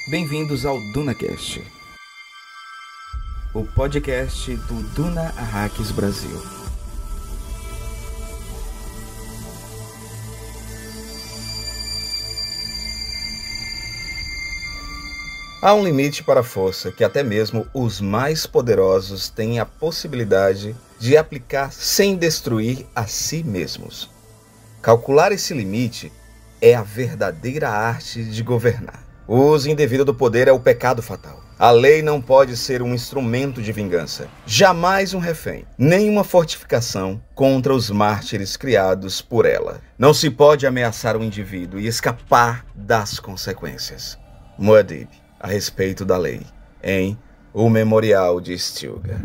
Bem-vindos ao DunaCast, o podcast do Duna Arrakis Brasil. Há um limite para a força que até mesmo os mais poderosos têm a possibilidade de aplicar sem destruir a si mesmos. Calcular esse limite é a verdadeira arte de governar. O uso indevido do poder é o pecado fatal. A lei não pode ser um instrumento de vingança, jamais um refém, nem uma fortificação contra os mártires criados por ela. Não se pode ameaçar um indivíduo e escapar das consequências. Muad'Dib, a respeito da lei, em O Memorial de Stilgar.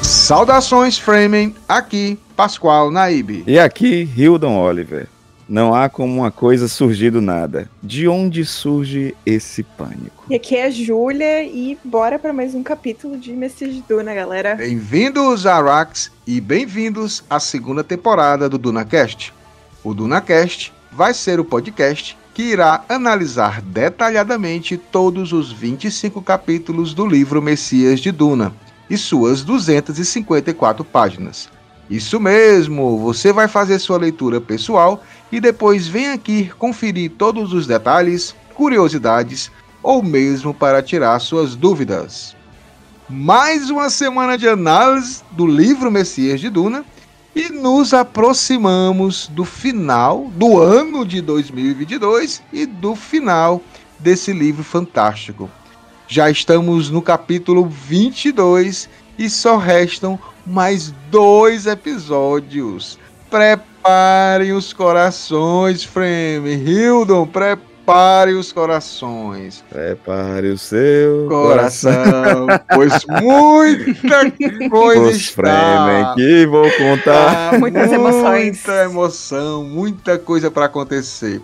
Saudações, Fremen, aqui, Pascoal Naib. E aqui, Hildon Oliver. Não há como uma coisa surgir do nada. De onde surge esse pânico? E aqui é a Júlia e bora para mais um capítulo de Messias de Duna, galera. Bem-vindos a Arrakis e bem-vindos à segunda temporada do DunaCast. O DunaCast vai ser o podcast que irá analisar detalhadamente todos os 25 capítulos do livro Messias de Duna e suas 254 páginas. Isso mesmo, você vai fazer sua leitura pessoal e depois vem aqui conferir todos os detalhes, curiosidades ou mesmo para tirar suas dúvidas. Mais uma semana de análise do livro Messias de Duna e nos aproximamos do final do ano de 2022 e do final desse livro fantástico. Já estamos no capítulo 22 e só restam mais 2 episódios. Preparem os corações, Frame. Hildon, prepare os corações. Prepare o seu coração, pois muita coisa os está. Fremen que vou contar. Muitas emoções. Muita emoção, muita coisa para acontecer.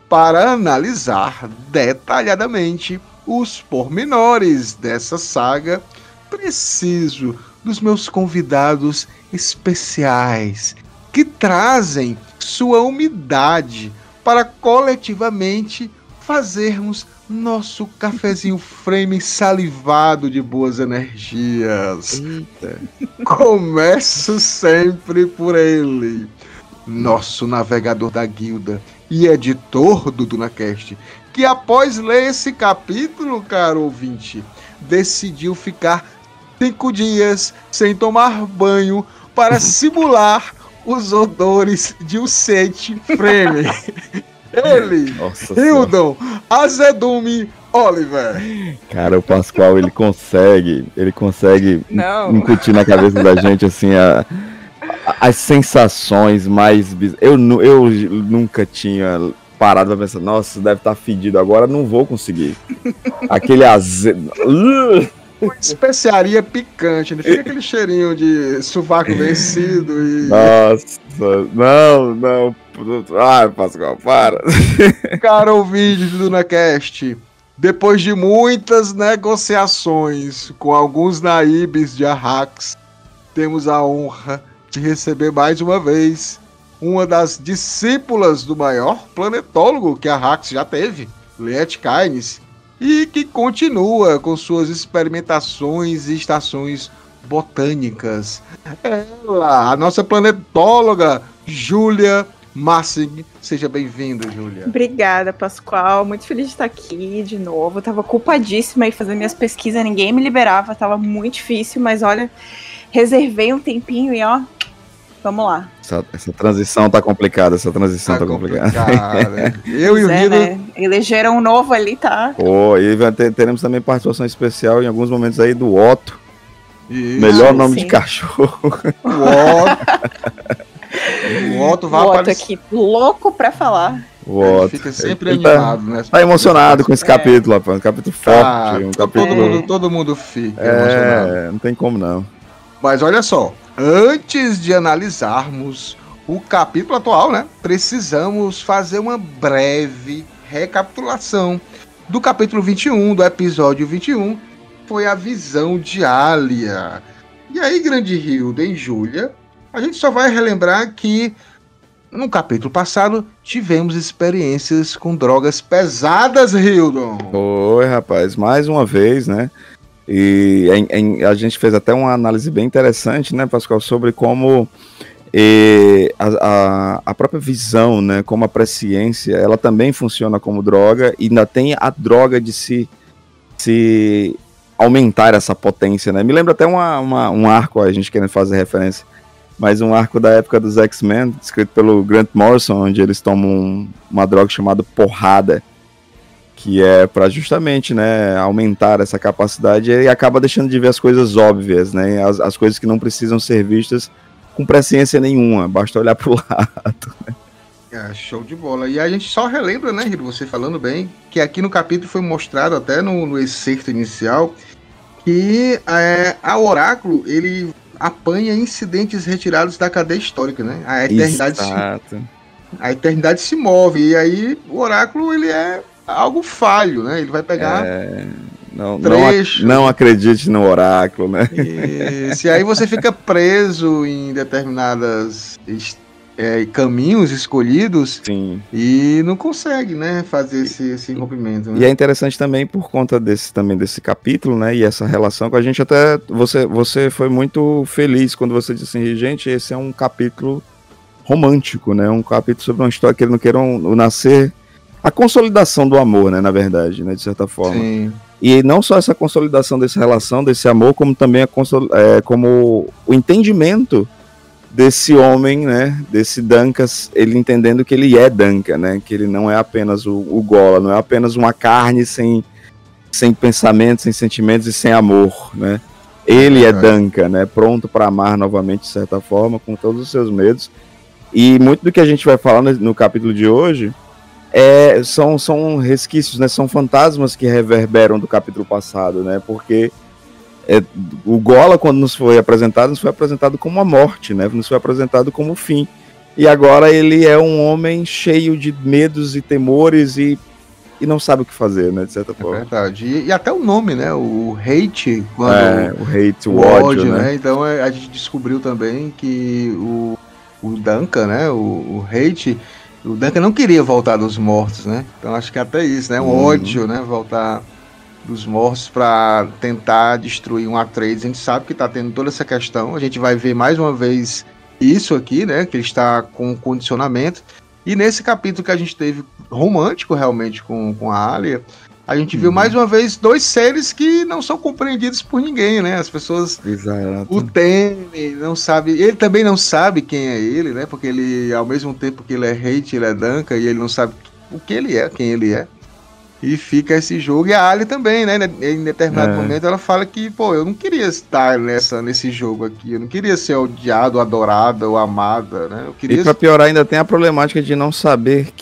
Para analisar detalhadamente os pormenores dessa saga, preciso dos meus convidados especiais que trazem sua umidade para coletivamente fazermos nosso cafezinho Frame salivado de boas energias. Eita. Começo sempre por ele, nosso navegador da guilda e editor do DunaCast, que após ler esse capítulo, caro ouvinte, decidiu ficar 5 dias sem tomar banho para simular os odores de um sete Frame. Ele, Hildon Azedume Oliver. Cara, o Pascoal, ele consegue incutir na cabeça da gente, assim, as sensações mais bizarras. Eu nunca tinha parado pra pensar, nossa, deve estar fedido agora, não vou conseguir. Aquele azedo. Especiaria picante, não fica aquele cheirinho de sovaco vencido e... Nossa, não. Ai, Pascoal, para. Caro ouvinte do DunaCast, depois de muitas negociações com alguns naibes de Arrakis, temos a honra de receber mais uma vez uma das discípulas do maior planetólogo que a Arrakis já teve, Liet Kynes, e que continua com suas experimentações e estações botânicas. Ela, a nossa planetóloga, Júlia Massig. Seja bem-vinda, Júlia. Obrigada, Pascoal. Muito feliz de estar aqui de novo. Eu tava culpadíssima aí fazendo minhas pesquisas, ninguém me liberava, tava muito difícil, mas olha, reservei um tempinho e ó, vamos lá. Essa transição tá complicada, Eu e o Guido... né? Elegeram um novo ali, tá? Pô, e teremos também participação especial em alguns momentos aí do Otto. Isso. Melhor nome sim. de cachorro. O Otto vai Otto aparecer. aqui, louco pra falar. O Ele Otto. fica sempre Ele animado, né? Tá emocionado com esse capítulo, rapaz. Um capítulo forte. Um capítulo... Todo mundo fica emocionado. Não tem como não. Mas olha só, antes de analisarmos o capítulo atual, né, precisamos fazer uma breve recapitulação do capítulo 21, do episódio 21, foi a visão de Alia. E aí, Grande Hilda e Júlia, a gente só vai relembrar que no capítulo passado tivemos experiências com drogas pesadas, Hildon. Oi, rapaz, mais uma vez, né? E a gente fez até uma análise bem interessante, né, Pascoal, sobre como a própria visão, né, como a presciência, ela também funciona como droga, e ainda tem a droga de se aumentar essa potência, né? Me lembra até um arco, a gente querendo fazer referência, mas um arco da época dos X-Men, escrito pelo Grant Morrison, onde eles tomam uma droga chamada porrada, que é para justamente, né, aumentar essa capacidade, e acaba deixando de ver as coisas óbvias, né, as coisas que não precisam ser vistas com presciência nenhuma, basta olhar para o lado. Né? Show de bola. E a gente só relembra, né, Hiro, você falando bem, que aqui no capítulo foi mostrado, até no excerto inicial, que a Oráculo, ele apanha incidentes retirados da cadeia histórica, né? A eternidade se move, e aí o Oráculo, ele é algo falho, né? Ele vai pegar não acredite no Oráculo, né? E aí você fica preso em determinadas caminhos escolhidos. Sim. E não consegue, né, fazer esse rompimento. Né? E é interessante também por conta desse capítulo, né, e essa relação com a gente, até você foi muito feliz quando você disse assim, gente, esse é um capítulo romântico, né, um capítulo sobre uma história que eles não queiram nascer, a consolidação do amor, né, na verdade, né, de certa forma. Sim. E não só essa consolidação dessa relação, desse amor, como também como o entendimento desse homem, né, desse Duncan, ele entendendo que ele é Duncan, né, que ele não é apenas o Gola, não é apenas uma carne sem pensamentos, sem sentimentos e sem amor, né. Ele é Duncan, né, pronto para amar novamente, de certa forma, com todos os seus medos. E muito do que a gente vai falar no capítulo de hoje são resquícios, né, são fantasmas que reverberam do capítulo passado, né, porque o Gola, quando nos foi apresentado como a morte, né, nos foi apresentado como o fim, e agora ele é um homem cheio de medos e temores e não sabe o que fazer, né, de certa forma. É verdade, e até o nome, né, o hate, o ódio, né? Então a gente descobriu também que o Duncan, né, o hate, o Duncan não queria voltar dos mortos, né, então acho que até isso, né, um ódio, né, voltar dos mortos para tentar destruir um Atreides. A gente sabe que está tendo toda essa questão, a gente vai ver mais uma vez isso aqui, né, que ele está com condicionamento, e nesse capítulo que a gente teve romântico realmente com a Alia, a gente viu mais uma vez dois seres que não são compreendidos por ninguém, né, as pessoas o temem, não sabe, ele também não sabe quem é ele, né, porque ele, ao mesmo tempo que ele é hate, ele é Duncan, e ele não sabe o que ele é, quem ele é. E fica esse jogo, e a Ali também, né, em determinado momento ela fala que, pô, eu não queria estar nesse jogo aqui, eu não queria ser odiado, adorada ou amada, né, eu queria... E pra piorar ainda tem a problemática de não saber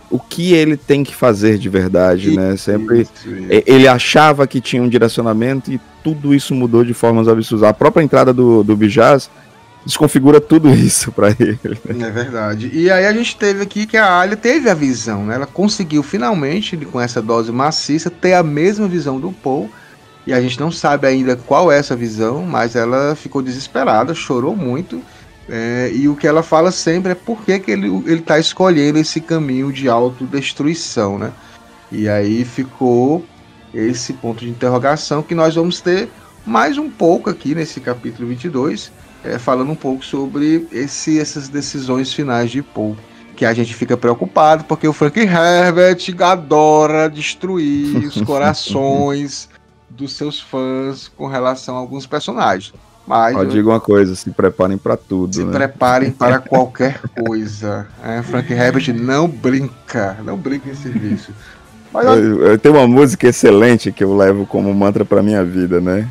o que ele tem que fazer de verdade, né, sempre ele achava que tinha um direcionamento e tudo isso mudou de formas absurdas. A própria entrada do Bijaz desconfigura tudo isso pra ele. É verdade. E aí a gente teve aqui que a Alia teve a visão, né? Ela conseguiu finalmente, com essa dose maciça, ter a mesma visão do Paul. E a gente não sabe ainda qual é essa visão, mas ela ficou desesperada, chorou muito. E o que ela fala sempre é por que ele tá escolhendo esse caminho de autodestruição, né? E aí ficou esse ponto de interrogação que nós vamos ter mais um pouco aqui nesse capítulo 22, falando um pouco sobre essas decisões finais de Paul, que a gente fica preocupado, porque o Frank Herbert adora destruir os corações dos seus fãs com relação a alguns personagens. Mas eu digo uma coisa, se preparem para tudo. Se preparem para qualquer coisa. Frank Herbert não brinca em serviço. Mas eu tenho uma música excelente que eu levo como mantra para minha vida, né?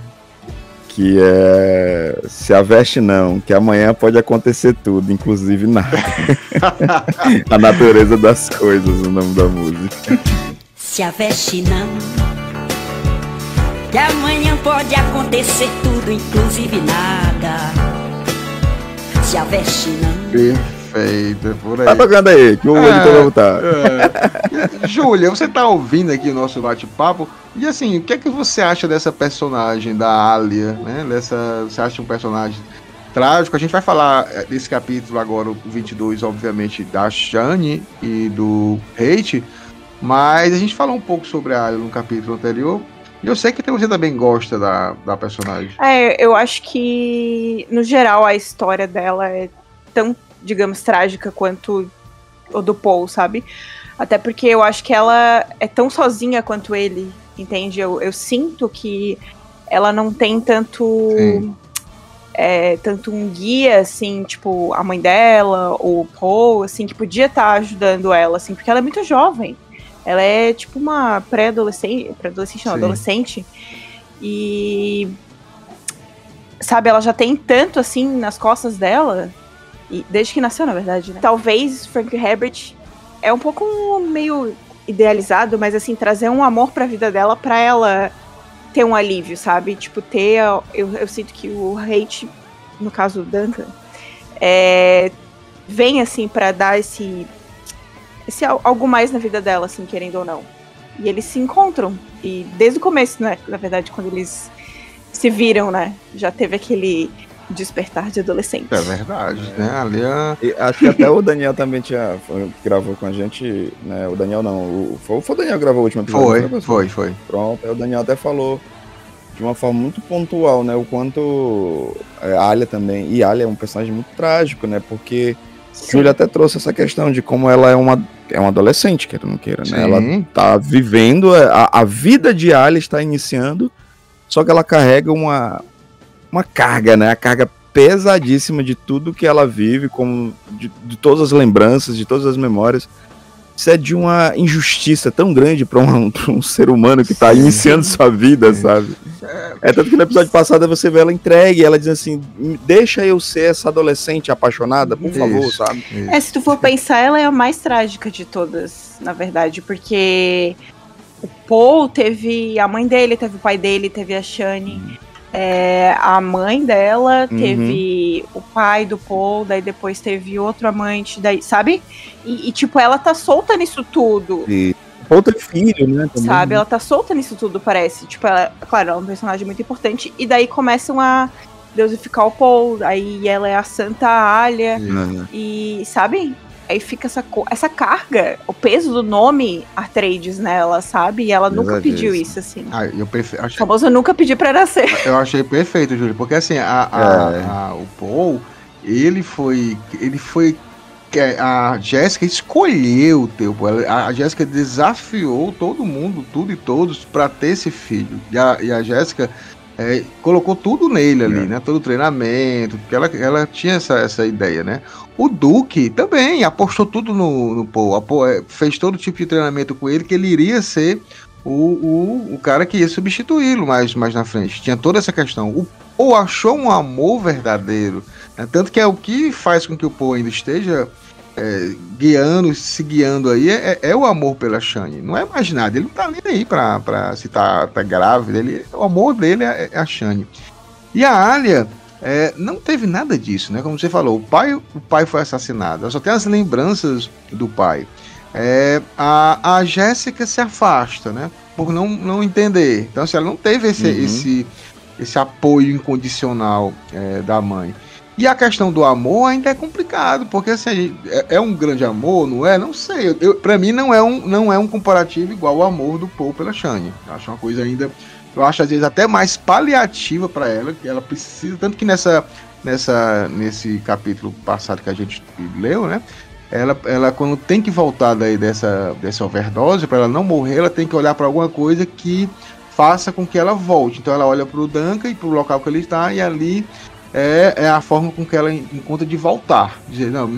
Que é Se Aveste Não, que amanhã pode acontecer tudo, inclusive nada. A natureza das coisas, o nome da música. Se aveste não, que amanhã pode acontecer tudo, inclusive nada. Se aveste não. Perfeito, por aí. Tá tocando aí, que o editor vai voltar. Júlia, você tá ouvindo aqui o nosso bate-papo, e assim, o que é que você acha dessa personagem da Alia, né? Você acha um personagem trágico? A gente vai falar desse capítulo agora, o 22, obviamente, da Shani e do Hate, mas a gente falou um pouco sobre a Alia no capítulo anterior, e eu sei que você também gosta da personagem. Eu acho que, no geral, a história dela é tão, digamos, trágica quanto o do Paul, sabe? Até porque eu acho que ela é tão sozinha quanto ele, entende? Eu sinto que ela não tem tanto um guia, assim, tipo, a mãe dela, ou o Paul, assim, que podia estar ajudando ela, assim, porque ela é muito jovem. Ela é tipo uma adolescente. E, sabe, ela já tem tanto, assim, nas costas dela, e desde que nasceu, na verdade, né? Talvez Frank Herbert é um pouco meio idealizado, mas, assim, trazer um amor pra vida dela, pra ela ter um alívio, sabe? Tipo, eu sinto que o Hate, no caso do Duncan, vem, assim, pra dar esse algo mais na vida dela, assim, querendo ou não. E eles se encontram. E desde o começo, né? Na verdade, quando eles se viram, né? Já teve aquele despertar de adolescente. É verdade, né? Ali acho que até o Daniel também gravou com a gente, né? O Daniel não. Foi o Daniel que gravou o último episódio. Foi. Pronto, aí o Daniel até falou de uma forma muito pontual, né? O quanto a Alia também. E a Alia é um personagem muito trágico, né? Porque Júlia até trouxe essa questão de como ela é uma adolescente, queira ou não queira, né? Ela tá vivendo, a vida de Alia está iniciando, só que ela carrega uma carga, né? A carga pesadíssima de tudo que ela vive, como de todas as lembranças, de todas as memórias. Isso é de uma injustiça tão grande para um ser humano que tá iniciando sua vida, sabe? Tanto que no episódio passado você vê ela entregue, ela diz assim, deixa eu ser essa adolescente apaixonada, por favor, sabe? Se tu for pensar, ela é a mais trágica de todas, na verdade, porque o Paul teve a mãe dele, teve o pai dele, teve a Shani, a mãe dela, teve o pai do Paul, daí depois teve outro amante, daí, sabe? E tipo, ela tá solta nisso tudo. E o Paul tem filho, né? Também. Sabe? Ela tá solta nisso tudo, parece. Tipo, claro, ela é um personagem muito importante. E daí começam a deusificar o Paul. Aí ela é a Santa Alia. E, sabe? Aí fica essa carga, o peso do nome Atreides nela, sabe? E ela nunca pediu isso, assim. O famoso nunca pedi pra nascer. Eu achei perfeito, Júlio, porque assim, o Paul, ele foi a Jéssica escolheu ter o Paul. A Jéssica desafiou todo mundo, tudo e todos, pra ter esse filho. E a Jéssica colocou tudo nele ali, né? Todo o treinamento, porque ela tinha essa ideia, né? O Duque também apostou tudo no Paul, fez todo tipo de treinamento com ele, que ele iria ser o cara que ia substituí-lo mais na frente. Tinha toda essa questão. O Paul achou um amor verdadeiro, né? Tanto que é o que faz com que o Paul ainda esteja se guiando aí, é o amor pela Shani. Não é mais nada, ele não tá nem aí pra se tá grávida, o amor dele é a Shani. E a Alia não teve nada disso, né? Como você falou, o pai foi assassinado, ela só tem as lembranças do pai. A Jéssica se afasta, né? Por não entender. Então, assim, ela não teve esse apoio incondicional da mãe. E a questão do amor ainda é complicado, porque assim, é um grande amor, não é? Não sei. Pra mim não é um comparativo igual ao amor do Paul pela Shani. Eu acho uma coisa ainda, eu acho às vezes até mais paliativa para ela, que ela precisa, tanto que nesse capítulo passado que a gente leu, né? Ela quando tem que voltar daí dessa overdose, para ela não morrer, ela tem que olhar para alguma coisa que faça com que ela volte. Então ela olha pro Duncan e pro local que ele está, e ali é a forma com que ela encontra de voltar. Dizer, não,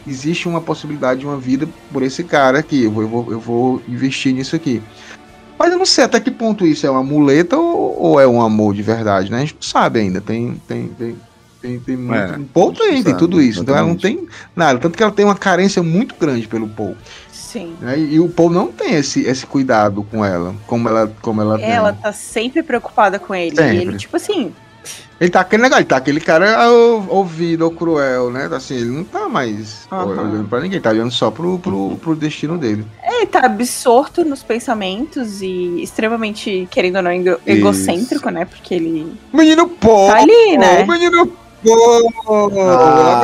existe uma possibilidade de uma vida por esse cara aqui, eu vou investir nisso aqui. Mas eu não sei até que ponto isso é uma muleta ou é um amor de verdade, né? A gente não sabe ainda, tem muito, um Paul tem tudo isso, então ela não tem nada, tanto que ela tem uma carência muito grande pelo Paul. Sim. Né? E o Paul não tem esse cuidado com ela, como ela tem. Ela tá sempre preocupada com ele. Sempre. E ele, tipo assim, Ele tá aquele cara ouvido ou cruel, né? Assim, ele não tá mais olhando pra ninguém, tá olhando só pro destino dele. Ele tá absorto nos pensamentos e extremamente, querendo ou não, egocênco, né? Porque ele... Menino pô! Tá ali, né? Menino pô!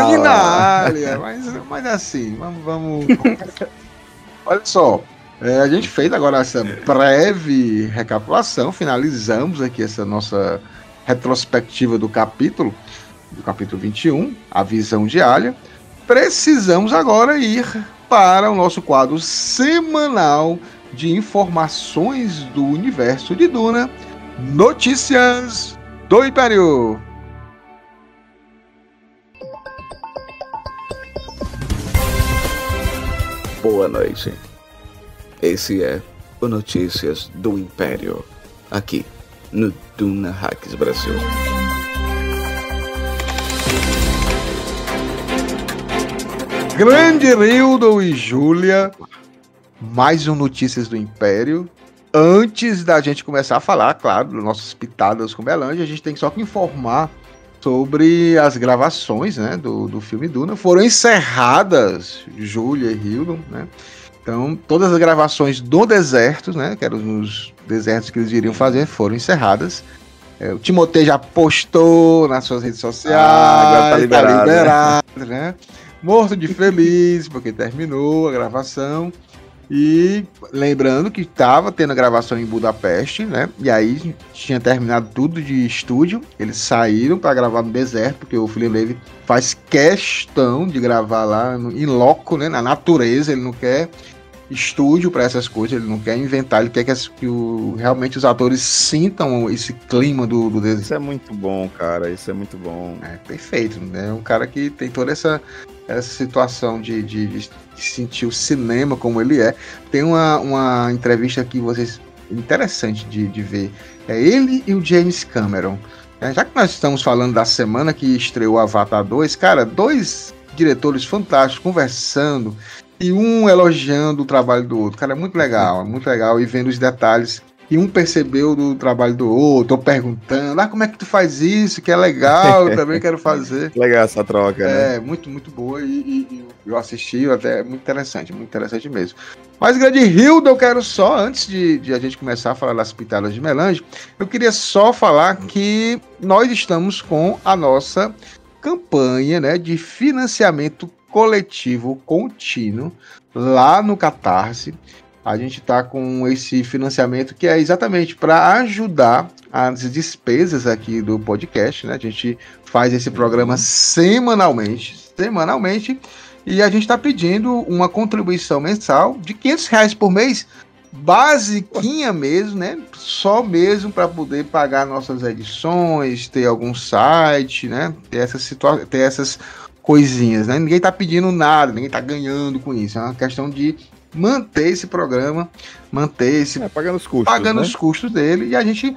Menina, mas assim, vamos... Olha só, a gente fez agora essa breve recapitulação, finalizamos aqui essa nossa retrospectiva do capítulo 21, a visão de Alia. Precisamos agora ir para o nosso quadro semanal de informações do universo de Duna, Notícias do Império. Boa noite. Esse é o Notícias do Império, aqui no Duna Hacks Brasil. Grande Hildo e Júlia, mais um Notícias do Império. Antes da gente começar a falar, claro, das nossas pitadas com Belândia, a gente tem só que informar sobre as gravações, né, do filme Duna. Foram encerradas, Júlia e Hildo, né? Então, todas as gravações do deserto, né, que eram os desertos que eles iriam fazer, foram encerradas. O Timothée já postou nas suas redes sociais, agora tá liberado, né? Morto de feliz, porque terminou a gravação. E lembrando que estava tendo a gravação em Budapeste, né? E aí tinha terminado tudo de estúdio. Eles saíram para gravar no deserto, porque o Villeneuve faz questão de gravar lá em loco, né? Na natureza. Ele não quer estúdio para essas coisas, ele não quer inventar, ele quer que realmente os atores sintam esse clima do deserto. Isso é muito bom, cara. Isso é muito bom. É perfeito, né? É um cara que tem toda essa situação de sentir o cinema como ele é. Tem uma entrevista que vocês interessante de ver. É ele e o James Cameron. Já que nós estamos falando da semana que estreou Avatar 2, cara, dois diretores fantásticos conversando e um elogiando o trabalho do outro. Cara, é muito legal e vendo os detalhes que um percebeu do trabalho do outro, ou perguntando, como é que tu faz isso, que é legal, eu também quero fazer. Legal essa troca, né? É, muito boa e eu assisti, até é muito interessante mesmo. Mas, grande Hildo, eu quero só, antes de a gente começar a falar das pitadas de melange, eu queria só falar que nós estamos com a nossa campanha, né, de financiamento coletivo contínuo lá no Catarse. A gente está com esse financiamento que é exatamente para ajudar as despesas aqui do podcast, né? A gente faz esse programa semanalmente, e a gente está pedindo uma contribuição mensal de R$500 por mês, basiquinha mesmo, né? Só mesmo para poder pagar nossas edições, ter algum site, né? Ter essas coisinhas, né? Ninguém está pedindo nada, ninguém está ganhando com isso. É uma questão de manter esse programa, pagando os custos, pagando, né, os custos dele, e a gente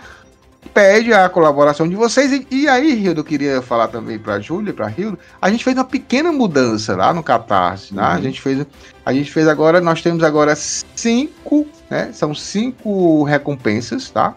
pede a colaboração de vocês. E aí, Hildo, eu queria falar também para a Júlia, para Hildo, a gente fez uma pequena mudança lá no Catarse, né? A gente fez agora, nós temos agora 5, né? São 5 recompensas, tá?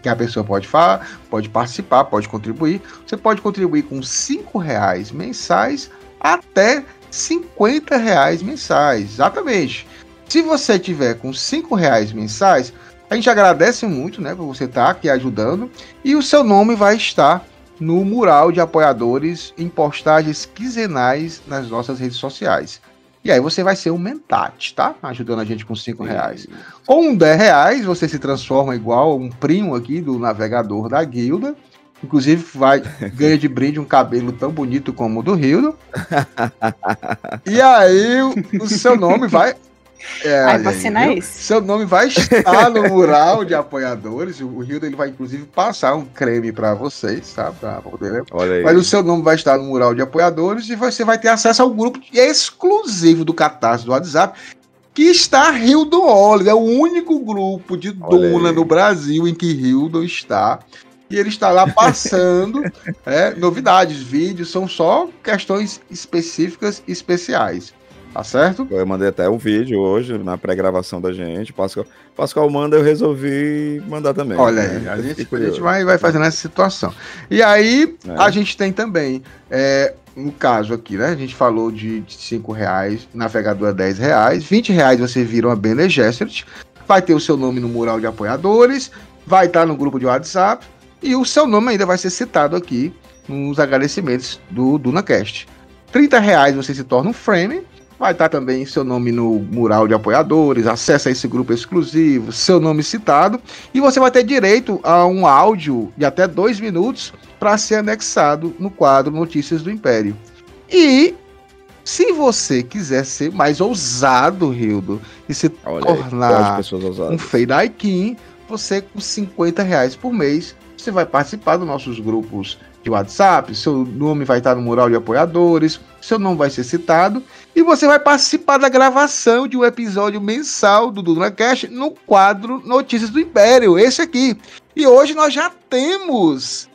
Que a pessoa pode participar, pode contribuir. Você pode contribuir com R$5 mensais até R$50 mensais, exatamente. Se você tiver com R$5 mensais, a gente agradece muito, né, por você estar aqui ajudando, e o seu nome vai estar no mural de apoiadores em postagens quinzenais nas nossas redes sociais. E aí você vai ser um mentate, tá? Ajudando a gente com R$5. Com R$10 você se transforma igual um primo aqui do navegador da guilda. Inclusive ganha de brinde um cabelo tão bonito como o do Hildo. E aí o seu nome vai... Seu nome vai estar no mural de apoiadores. O Hildo, ele vai inclusive passar um creme para vocês, tá? Pra poder... Mas o seu nome vai estar no mural de apoiadores e você vai ter acesso ao grupo exclusivo do Catarse do WhatsApp, que está Hildo Oliver. É o único grupo de Duna no Brasil em que Hildo está. E ele está lá passando novidades, vídeos, são só questões específicas e especiais. Tá certo? Eu mandei até o vídeo hoje, na pré-gravação da gente. Pascoal manda, eu resolvi mandar também. Olha né? aí, a gente vai fazendo essa situação. E aí, a gente tem também, no caso aqui, né? A gente falou de R$5, navegador R$10, R$20 você vira uma Bene Gesserit, vai ter o seu nome no mural de apoiadores, vai estar no grupo de WhatsApp, e o seu nome ainda vai ser citado aqui nos agradecimentos do DunaCast. R$30 você se torna um frame, vai estar também seu nome no mural de apoiadores, acesso a esse grupo exclusivo, seu nome citado, e você vai ter direito a um áudio de até 2 minutos para ser anexado no quadro Notícias do Império. E se você quiser ser mais ousado, Hildo, e se tornar um Fedaikin, você com R$50 por mês, você vai participar dos nossos grupos de WhatsApp, seu nome vai estar no mural de apoiadores, seu nome vai ser citado, e você vai participar da gravação de um episódio mensal do DunaCast no quadro Notícias do Império, esse aqui. E hoje nós já temos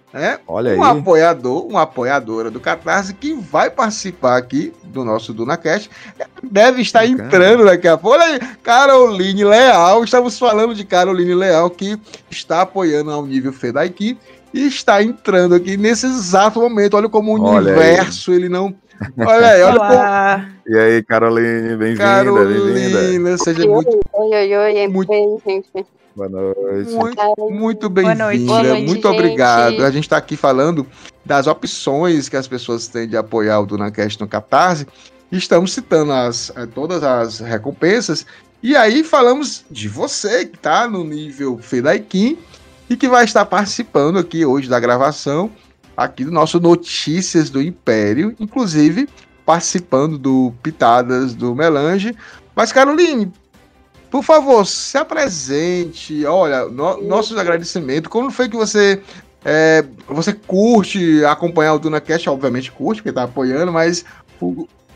apoiador, uma apoiadora do Catarse que vai participar aqui do nosso DunaCast. Deve estar entrando daqui a pouco. Olha aí, Caroline Leal, estamos falando de Caroline Leal, que está apoiando ao nível Fedaikin, e está entrando aqui nesse exato momento. Olha como o universo, ele não... Olha aí, olha como... E aí, Caroline, bem-vinda. Carolina, seja muito... Oi, muito... bem, gente. Boa noite. Muito bem-vinda, muito obrigado. A gente está aqui falando das opções que as pessoas têm de apoiar o DunaCast no Catarse. Estamos citando todas as recompensas. E aí falamos de você, que está no nível Fedaikin, e que vai estar participando aqui hoje da gravação aqui do nosso Notícias do Império, inclusive participando do Pitadas do Melange. Mas, Caroline, por favor, se apresente. Olha, nossos agradecimentos. Como foi que você curte acompanhar o DunaCast? Obviamente curte, porque está apoiando, mas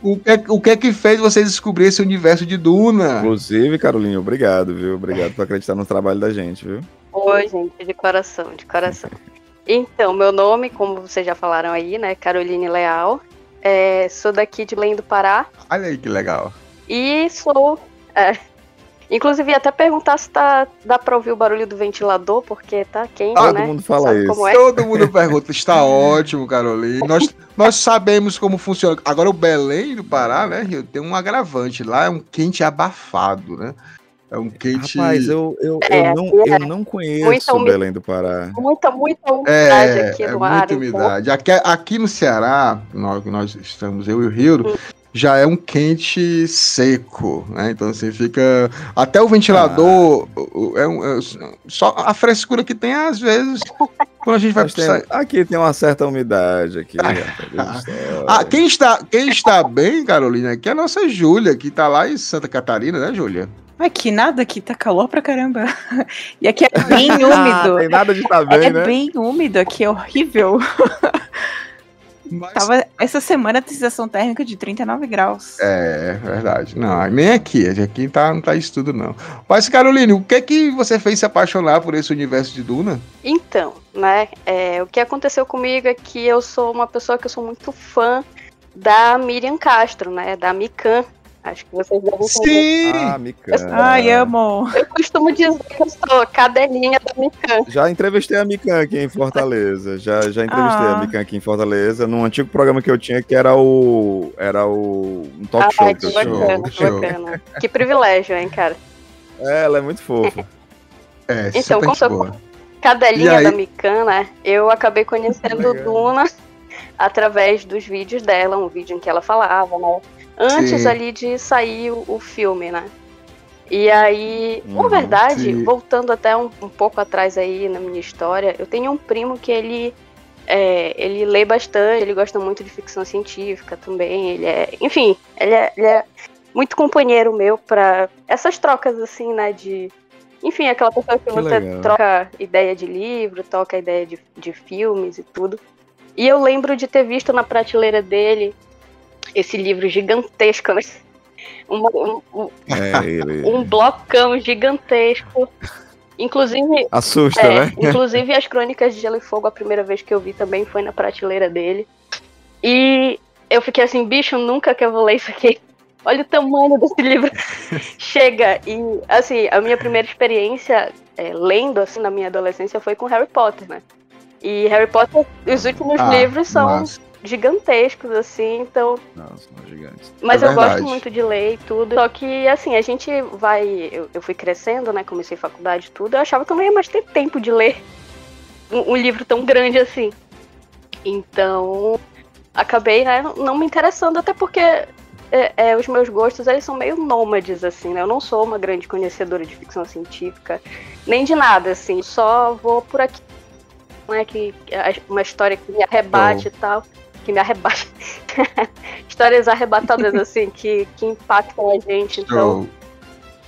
o que é que fez você descobrir esse universo de Duna? Inclusive, Caroline, obrigado, viu? Obrigado por acreditar no trabalho da gente, viu? Oi, gente, de coração. Então, meu nome, como vocês já falaram aí, né, Caroline Leal. Sou daqui de Belém do Pará. Olha aí que legal. E sou... inclusive, ia até perguntar se dá pra ouvir o barulho do ventilador, porque tá quente, né? Todo mundo fala Sabe isso. como é? Todo mundo pergunta. Está ótimo, Caroline. Nós sabemos como funciona. Agora, o Belém do Pará, né, Rio, tem um agravante. Lá é um quente abafado, né? É um quente... Rapaz, eu não conheço o Belém do Pará. Muita umidade aqui no ar. Muita umidade. Aqui no Ceará, nós estamos, eu e o Rio, já é um quente seco, né? Então, assim, fica... Até o ventilador, só a frescura que tem, às vezes, quando a gente vai precisar... Aqui tem uma certa umidade, aqui. Quem está bem, Carolina, aqui é a nossa Júlia, que está lá em Santa Catarina, né, Júlia? Aqui nada, aqui tá calor pra caramba. E aqui é bem úmido. Tem nada de estar bem, né? É bem úmido, aqui é horrível. Tava essa semana a sensação térmica de 39 graus. É verdade. Não, nem aqui não tá isso tudo, não. Mas, Caroline, o que você fez se apaixonar por esse universo de Duna? Então, né, o que aconteceu comigo é que eu sou uma pessoa que eu sou muito fã da Miriam Castro, né, da Mikan. Acho que vocês devem conhecer. Sim! Mikan. Ai, amo! Eu costumo dizer que eu sou cadelinha da Mikan. Já entrevistei a Mikan aqui em Fortaleza. Já entrevistei a Mikan aqui em Fortaleza, num antigo programa que eu tinha, que era um talk show. Que bacana. Que privilégio, hein, cara? Ela é muito fofa. Então, como sou cadelinha da Mikan, né, eu acabei conhecendo Duna através dos vídeos dela, um vídeo em que ela falava, né? Antes ali de sair o filme, né? E aí, na verdade, voltando até um pouco atrás aí na minha história, eu tenho um primo que ele lê bastante, ele gosta muito de ficção científica também, ele é muito companheiro meu pra essas trocas assim, né, enfim, aquela pessoa que você troca ideia de livro, troca ideia de filmes e tudo. E eu lembro de ter visto na prateleira dele esse livro gigantesco, né? Um blocão gigantesco. Inclusive... Assusta, né? Inclusive as Crônicas de Gelo e Fogo, a primeira vez que eu vi também foi na prateleira dele. E eu fiquei assim, bicho, nunca que eu vou ler isso aqui. Olha o tamanho desse livro. Chega. E, assim, a minha primeira experiência lendo, assim, na minha adolescência foi com Harry Potter, né? E Harry Potter, os últimos livros são gigantescos, assim, então... Não, são gigantes. Mas eu gosto muito de ler e tudo. Só que, assim, a gente vai... Eu fui crescendo, né? Comecei faculdade e tudo. Eu achava que eu não ia mais ter tempo de ler um livro tão grande assim. Então, acabei, né, não me interessando, até porque os meus gostos, eles são meio nômades, assim, né? Eu não sou uma grande conhecedora de ficção científica, nem de nada, assim. Só vou por aqui, né, uma história que me arrebate e tal. Que me arrebate. Histórias arrebatadas, assim, que impactam a gente. Então,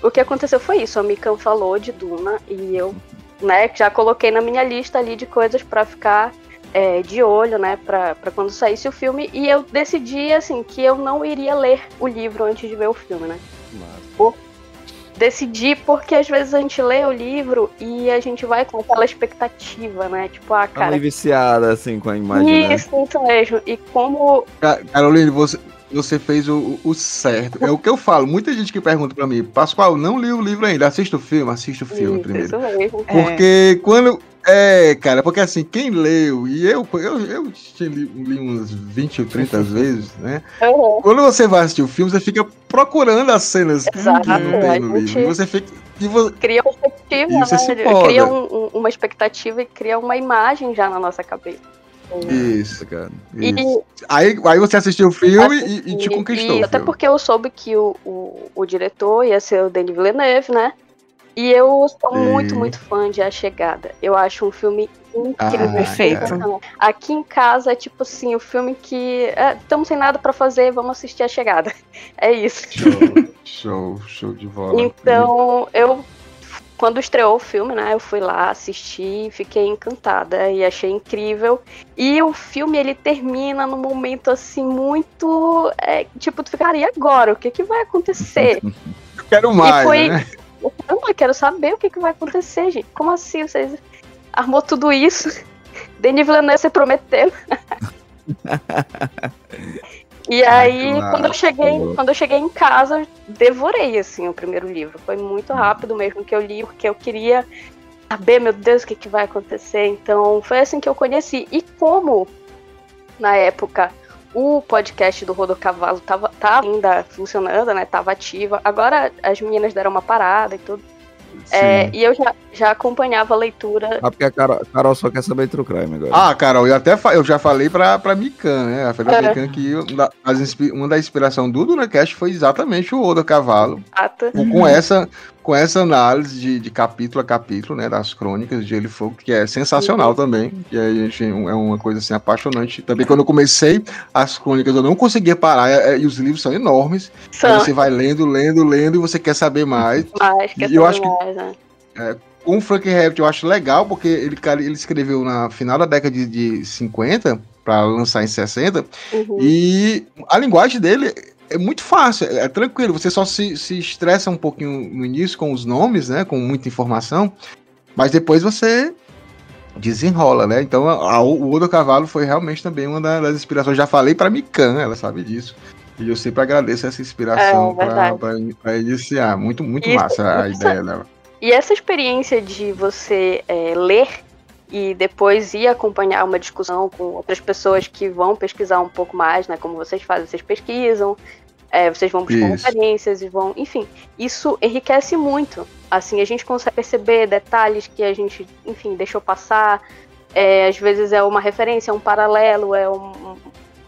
o que aconteceu foi isso. A Mikan falou de Duna e eu, né, já coloquei na minha lista ali de coisas pra ficar de olho, né, pra quando saísse o filme. E eu decidi, assim, que eu não iria ler o livro antes de ver o filme, né? Decidi porque às vezes a gente lê o livro e a gente vai com aquela expectativa, né? Tipo, cara... Tá viciada, assim, com a imagem, isso mesmo. E como... Caroline, você fez o certo. É o que eu falo. Muita gente que pergunta pra mim, Pascoal, não li o livro ainda. Assista o filme primeiro. Isso mesmo. Porque quando... cara, porque assim, quem leu, e eu li umas 20 ou 30 vezes, né? Uhum. Quando você vai assistir o filme, você fica procurando as cenas que não tem no livro. E você fica... Cria uma perspectiva, né? Cria uma expectativa e cria uma imagem já na nossa cabeça. Isso, cara. Isso. Aí você assistiu o filme e te conquistou. Até porque eu soube que o diretor ia ser o Denis Villeneuve, né? E eu sou muito fã de A Chegada. Eu acho um filme incrível. Perfeito. Aqui em casa é tipo assim, o filme que estamos sem nada pra fazer, vamos assistir A Chegada. É isso. Show de bola. Então, quando estreou o filme, né, eu fui lá assistir, fiquei encantada e achei incrível. E o filme, ele termina num momento assim muito, tipo, tu fica, e agora? O que vai acontecer? Eu quero mais, né? Eu quero saber o que vai acontecer, gente. Como assim? Vocês armou tudo isso? Denis Villeneuve, você prometeu. E aí, quando eu cheguei em casa, eu devorei, assim, o primeiro livro. Foi muito rápido mesmo que eu li, porque eu queria saber, meu Deus, o que vai acontecer. Então, foi assim que eu conheci. E como, na época, o podcast do Rodocavalo tava ainda funcionando, né? Tava ativa. Agora as meninas deram uma parada e tudo. E eu já acompanhava a leitura. Porque a Carol só quer saber True Crime agora. Carol, eu já falei pra Mikan, né? Eu falei pra Mikan que uma da inspiração do DunaCast foi exatamente o Oda Cavalo. Com essa análise de capítulo a capítulo, né? Das crônicas de Gelo e Fogo, que é sensacional também. E aí, gente, é uma coisa assim apaixonante. Também quando eu comecei as crônicas, eu não conseguia parar. E os livros são enormes. Aí você vai lendo, e você quer saber mais. Eu acho que com o Frank Herbert eu acho legal, porque ele escreveu na final da década de 50, para lançar em 60, e a linguagem dele é muito fácil, é tranquilo, você só se estressa um pouquinho no início com os nomes, né, com muita informação, mas depois você desenrola, né? Então o Oda Cavalo foi realmente também uma das inspirações. Já falei para Mikan, ela sabe disso. E eu sempre agradeço essa inspiração para iniciar. Muito massa a ideia dela. E essa experiência de você ler e depois ir acompanhar uma discussão com outras pessoas que vão pesquisar um pouco mais, né? Como vocês fazem, vocês pesquisam, vocês vão buscar referências e vão... Enfim, isso enriquece muito. Assim, a gente consegue perceber detalhes que a gente, enfim, deixou passar. Às vezes é uma referência, é um paralelo,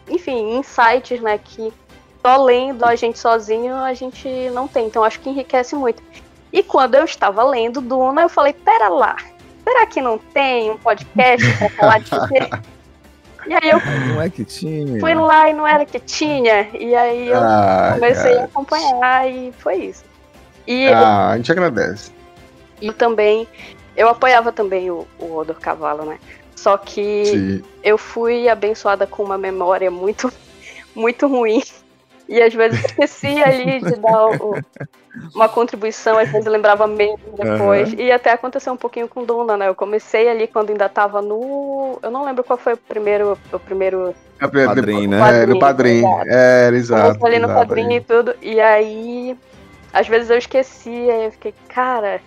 enfim, insights, né? Que só lendo a gente sozinho a gente não tem. Então, acho que enriquece muito. E quando eu estava lendo Duna, eu falei, pera lá, será que não tem um podcast pra falar disso? E aí eu não é que tinha. Fui lá e não era que tinha. E aí eu comecei a acompanhar e foi isso. E a gente agradece. E também, eu apoiava também o Oda Cavalo, né? Só que eu fui abençoada com uma memória muito, muito ruim. E às vezes eu esquecia ali de dar uma contribuição, às vezes eu lembrava meio depois. E até aconteceu um pouquinho com Duna, né? Eu comecei ali quando ainda tava no... Eu não lembro qual foi o primeiro... Padrinho, né? No Padrinho. Exato. Comecei ali no Padrinho e tudo. E aí, às vezes eu esquecia, eu fiquei, cara...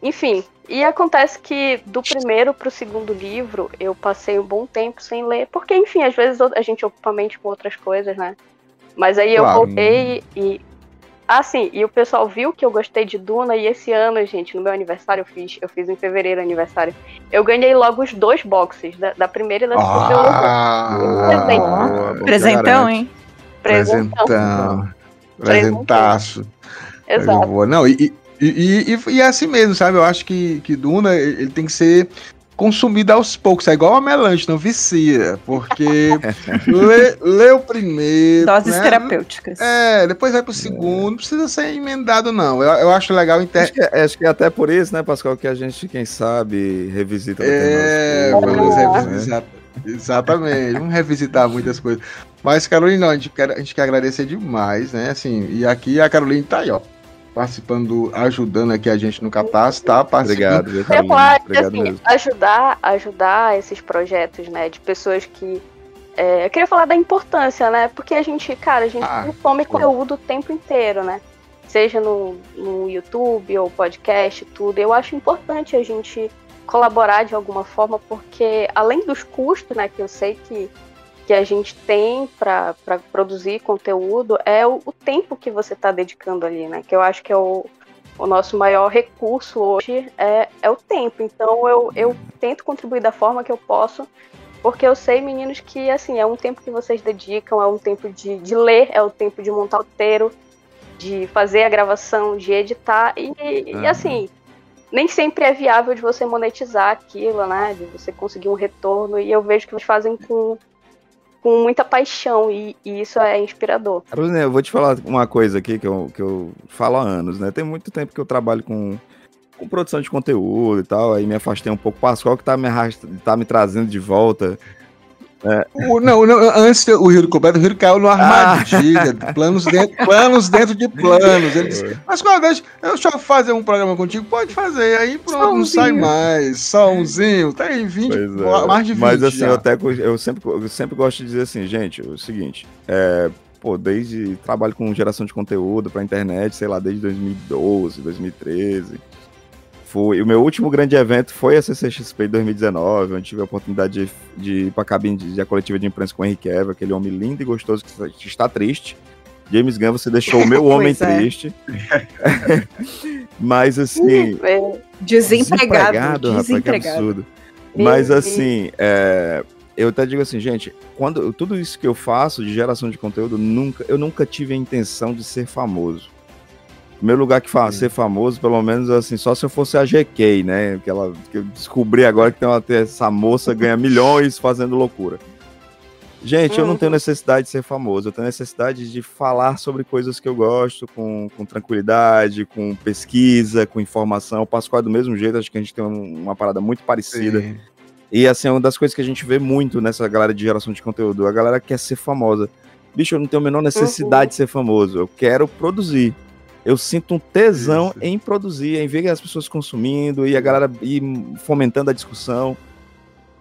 Enfim, e acontece que do primeiro pro segundo livro, eu passei um bom tempo sem ler, porque, enfim, às vezes a gente ocupa a mente com outras coisas, né? Mas aí eu voltei e... sim, e o pessoal viu que eu gostei de Duna, e esse ano, gente, no meu aniversário, eu fiz em fevereiro aniversário, eu ganhei logo os 2 boxes, da primeira e da segunda. Presentão, hein? Presentaço. Exato. Não, e é assim mesmo, sabe? Eu acho que Duna, ele tem que ser consumido aos poucos, é igual a melange, não vicia, porque lê o primeiro, doses terapêuticas. Depois vai pro segundo, não precisa ser emendado, não. Eu acho legal... Acho que é até por isso, né, Pascoal, que a gente, quem sabe, revisita vamos revisitar. Exatamente, vamos revisitar muitas coisas. Mas, Carolina, a gente quer agradecer demais, né, assim, e aqui a Carolina tá aí, ó, participando, ajudando aqui a gente no Catarse, tá? Obrigado, obrigado assim, mesmo. Ajudar esses projetos, né, de pessoas que... eu queria falar da importância, né, porque a gente consome conteúdo o tempo inteiro, né, seja no YouTube ou podcast, tudo. Eu acho importante a gente colaborar de alguma forma, porque além dos custos, né, que eu sei que a gente tem para produzir conteúdo, é o tempo que você está dedicando ali, né? Que eu acho que é o nosso maior recurso hoje é o tempo. Então eu tento contribuir da forma que eu posso, porque eu sei, meninos, que assim, é um tempo que vocês dedicam, é um tempo de ler, é o tempo de montar o roteiro, de fazer a gravação, de editar, e assim, nem sempre é viável de você monetizar aquilo, né? De você conseguir um retorno, e eu vejo que vocês fazem com muita paixão, e isso é inspirador. Carolina, eu vou te falar uma coisa aqui que eu falo há anos, né? Tem muito tempo que eu trabalho com produção de conteúdo e tal, aí me afastei um pouco. Pascoal que tá me trazendo de volta. Não, antes o Rio completo, o Rio caiu numa armadilha, planos dentro de planos. Ele disse, mas deixa eu fazer um programa contigo, pode fazer, aí pronto, não sai mais, só umzinho, tem 20, mais de 20. Mas assim, eu sempre gosto de dizer assim, gente, o seguinte, desde trabalho com geração de conteúdo pra internet, sei lá, desde 2012, 2013, o meu último grande evento foi a CCXP de 2019, onde tive a oportunidade de ir para a cabine da coletiva de imprensa com o Henry Cavill, aquele homem lindo e gostoso que está triste. James Gunn, você deixou o meu homem triste. Mas assim... Desempregado. Rapaz, que absurdo. Mas assim, eu até digo assim, gente, tudo isso que eu faço de geração de conteúdo, eu nunca tive a intenção de ser famoso. O meu lugar que ser famoso, pelo menos assim, só se eu fosse a GK, né? Que eu descobri agora que essa moça ganha milhões fazendo loucura. Gente, eu não tenho necessidade de ser famoso, eu tenho necessidade de falar sobre coisas que eu gosto, com tranquilidade, com pesquisa, com informação. O Pascoal é do mesmo jeito, acho que a gente tem uma parada muito parecida. Sim. E assim, é uma das coisas que a gente vê muito nessa galera de geração de conteúdo. A galera quer ser famosa. Bicho, eu não tenho a menor necessidade de ser famoso, eu quero produzir. Eu sinto um tesão em produzir, em ver as pessoas consumindo e a galera ir fomentando a discussão.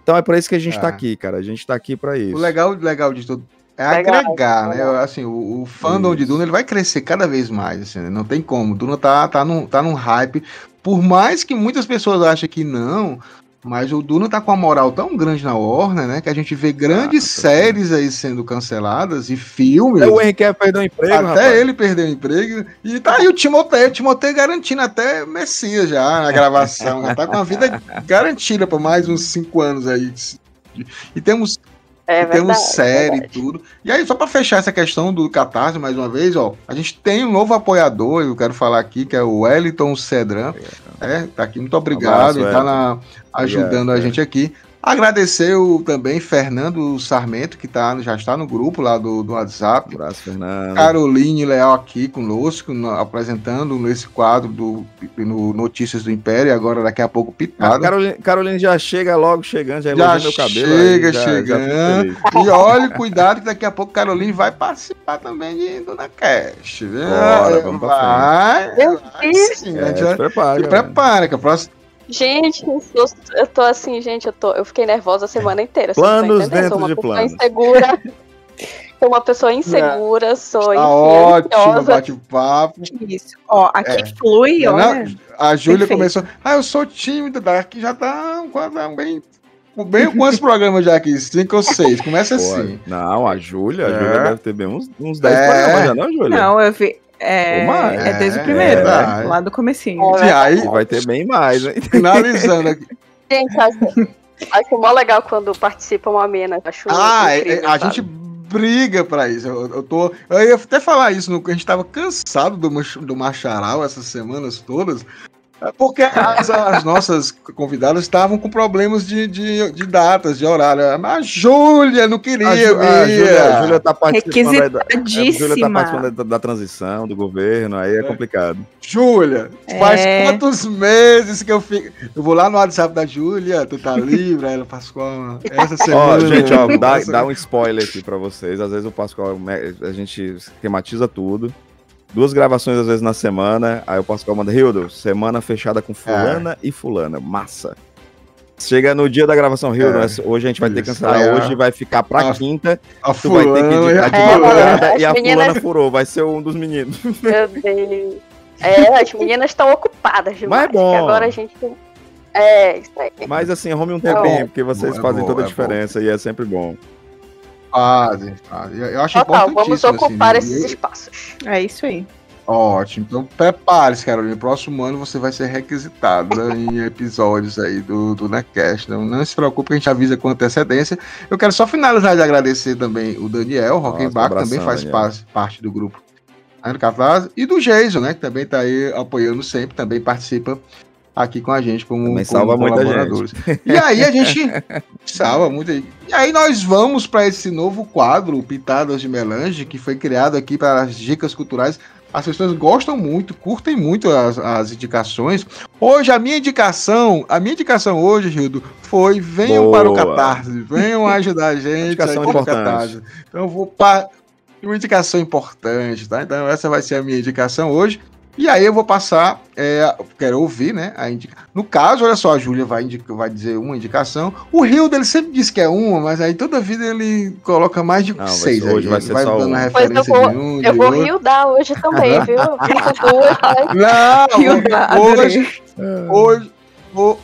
Então é por isso que a gente tá aqui, cara. A gente tá aqui pra isso. O legal de tudo é agregar, né? Assim, o fandom de Duna, ele vai crescer cada vez mais, assim, né? Não tem como. Duna tá num hype. Por mais que muitas pessoas achem que não, mas o Duna tá com uma moral tão grande na Warner, né? Que a gente vê grandes séries aí sendo canceladas e filmes. O Henry Cavill perdeu o emprego, até ele perdeu o emprego. E tá aí o Timothée garantindo até Messias já na gravação. Já tá com a vida garantida por mais uns 5 anos aí. E temos série e tudo. E aí, só para fechar essa questão do Catarse, mais uma vez, ó, a gente tem um novo apoiador, eu quero falar aqui, que é o Wellington Cedran. Tá aqui, muito obrigado, tá ajudando a gente aqui. Agradecer também Fernando Sarmento, que já está no grupo lá do WhatsApp. Um abraço, Fernando. Caroline Leal aqui conosco, apresentando esse quadro no Notícias do Império, agora daqui a pouco Pitada. Caroline já chega logo chegando, já elogia meu cabelo. Chegando. E olha, cuidado que daqui a pouco Caroline vai participar também de Duna Cast. Bora, vamos pra frente. Se prepara, que a próxima... Gente, eu tô assim, gente, eu fiquei nervosa a semana inteira. Planos dentro de planos. Insegura. Sou uma pessoa insegura, sou tá ótimo, bate-papo. Isso. Ó, aqui flui, olha. A Júlia começou. Eu sou tímida, daqui já tá bem quantos programas já aqui? 5 ou 6. Começa assim. Não, a Júlia deve ter bem uns 10 programas já, não, Júlia? Não, eu vi. Desde o primeiro, né? Lá do comecinho. E aí vai ter bem mais, hein? Finalizando aqui. Gente, acho mó legal quando participa uma mina. Acho incrível, a gente briga pra isso. Eu ia até falar isso, a gente tava cansado do Macharal essas semanas todas. Porque as nossas convidadas estavam com problemas de datas, de horário. A Júlia não queria. A Júlia tá participando Requisitadíssima. Da transição, do governo, aí é complicado. Júlia, faz quantos meses que eu fico... Eu vou lá no WhatsApp da Júlia, tu tá livre? Aí ela, Pascoal, essa semana... Gente, dá um spoiler aqui pra vocês. Às vezes o Pascoal, a gente esquematiza tudo. 2 gravações às vezes na semana, aí o Pascoal manda, Hildo, semana fechada com fulana e fulana, massa. Chega no dia da gravação, Hildo, hoje a gente vai ter que cancelar, hoje vai ficar pra quinta, tu vai ter que editar de madrugada e a fulana furou, vai ser um dos meninos. Meu Deus. As meninas estão ocupadas demais. Mas é bom. Agora a gente... isso aí. Mas assim, arrume um tempinho, porque vocês fazem toda a diferença e é sempre bom. Eu acho importantíssimo. Vamos ocupar esses espaços. É isso aí. Ótimo. Então prepare-se, Carolina. No próximo ano você vai ser requisitada em episódios aí do Nerdcast. Não se preocupe, que a gente avisa com antecedência. Eu quero só finalizar de agradecer também o Daniel Rockenbach, que também faz parte do grupo e do Jason, né? Que também tá aí apoiando sempre, também participa aqui com a gente como colaboradores. E aí a gente salva muito aí. E aí nós vamos para esse novo quadro, Pitadas de Melange, que foi criado aqui para as dicas culturais. As pessoas gostam muito, curtem muito as indicações. Hoje a minha indicação hoje, Gildo, foi venham para o Catarse, venham ajudar a gente indicação aqui importante. no Catarse. Então eu vou para uma indicação importante, tá? Então essa vai ser a minha indicação hoje. E aí eu vou passar, quero ouvir, né, No caso, olha só, a Júlia vai dizer uma indicação. O Hildo, ele sempre diz que é uma, mas aí toda vida ele coloca mais de 6. Hoje vai ser vai só dando uma. Referência eu vou Hildar hoje também, viu?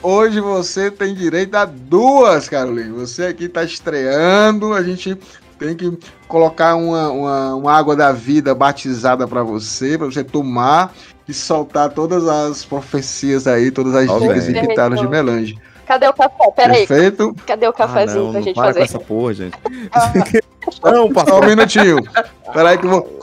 Hoje você tem direito a 2, Carolina. Você aqui tá estreando, a gente... Tem que colocar uma água da vida batizada para você tomar e soltar todas as profecias aí, todas as dicas e pitadas de melange. Cadê o café? Peraí. Perfeito? Cadê o cafezinho pra gente fazer? Com essa porra, gente. Só um minutinho. Peraí que eu vou...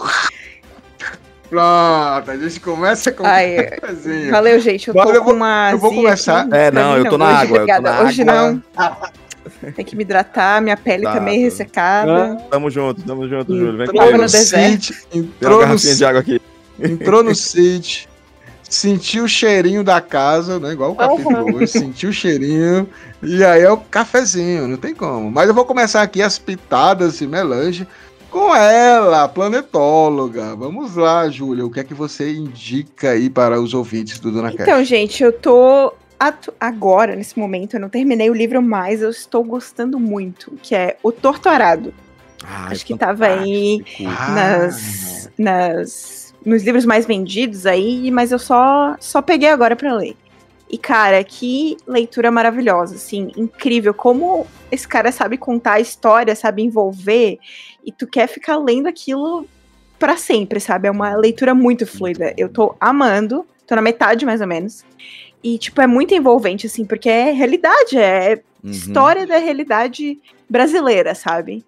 Pronto, a gente começa com o cafezinho. Valeu, gente. Eu tô com uma... Eu vou começar. Eu tô na água. Hoje não. Tem que me hidratar, minha pele tá meio ressecada. Tamo junto, Júlio. Vem comigo. No deserto. Entrou no sítio, sentiu o cheirinho da casa, né? Igual o capítulo hoje, sentiu o cheirinho, e aí é o cafezinho, não tem como. Mas eu vou começar aqui as pitadas de melange com ela, a planetóloga. Vamos lá, Júlia, o que é que você indica aí para os ouvintes do Duna Cast? Então, gente, eu tô... Agora, nesse momento, eu não terminei o livro, mas eu estou gostando muito, que é O Torturado. Acho que tava aí nos livros mais vendidos aí, mas eu só peguei agora pra ler. E, cara, que leitura maravilhosa, assim, incrível, como esse cara sabe contar a história, sabe envolver, e tu quer ficar lendo aquilo pra sempre, sabe? É uma leitura muito fluida. Eu tô amando, tô na metade, mais ou menos. E, tipo, é muito envolvente, assim, porque é realidade, história da realidade brasileira, sabe?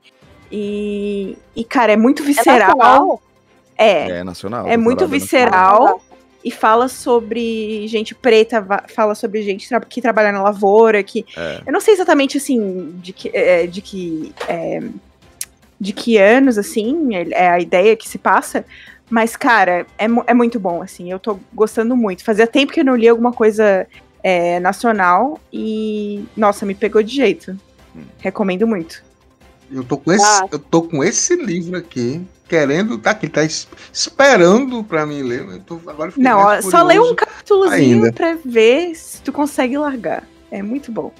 E cara, é muito visceral. É nacional. É muito visceral. e fala sobre gente preta, fala sobre gente que trabalha na lavoura, que... Eu não sei exatamente, assim, de que anos, assim, é a ideia que se passa, mas, cara, é muito bom, assim, eu tô gostando muito. Fazia tempo que eu não li alguma coisa nacional e, nossa, me pegou de jeito. Recomendo muito. Eu tô com esse livro aqui, querendo, tá esperando pra mim ler. Agora não, só lê um capítulozinho pra ver se tu consegue largar. É muito bom.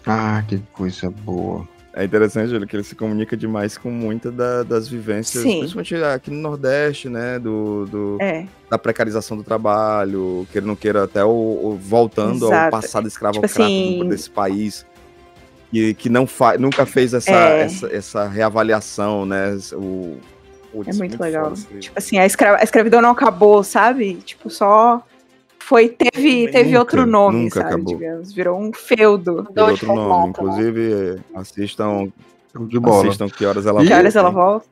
Ah, que coisa boa. É interessante, Júlio, que ele se comunica demais com muita das vivências, principalmente aqui no Nordeste, né, da precarização do trabalho, que ele não queira até voltando ao passado escravocrata tipo assim, desse país, que nunca fez essa reavaliação, né? É muito legal. Tipo assim, a escravidão não acabou, sabe? Tipo, só teve outro nome, sabe? Acabou. Digamos, virou um feudo. Virou outro nome. Inclusive, assistam Que Horas Ela Volta. Que Horas Ela Volta.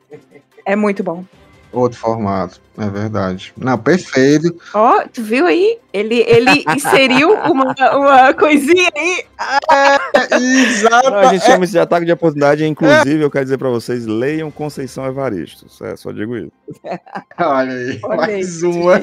É muito bom. Outro formato, é verdade. Não, perfeito. Ó, tu viu aí? Ele inseriu uma coisinha aí. Exato. A gente chama isso de ataque de oportunidade. Inclusive, eu quero dizer pra vocês, leiam Conceição Evaristo. Só digo isso. Olha aí, mais uma.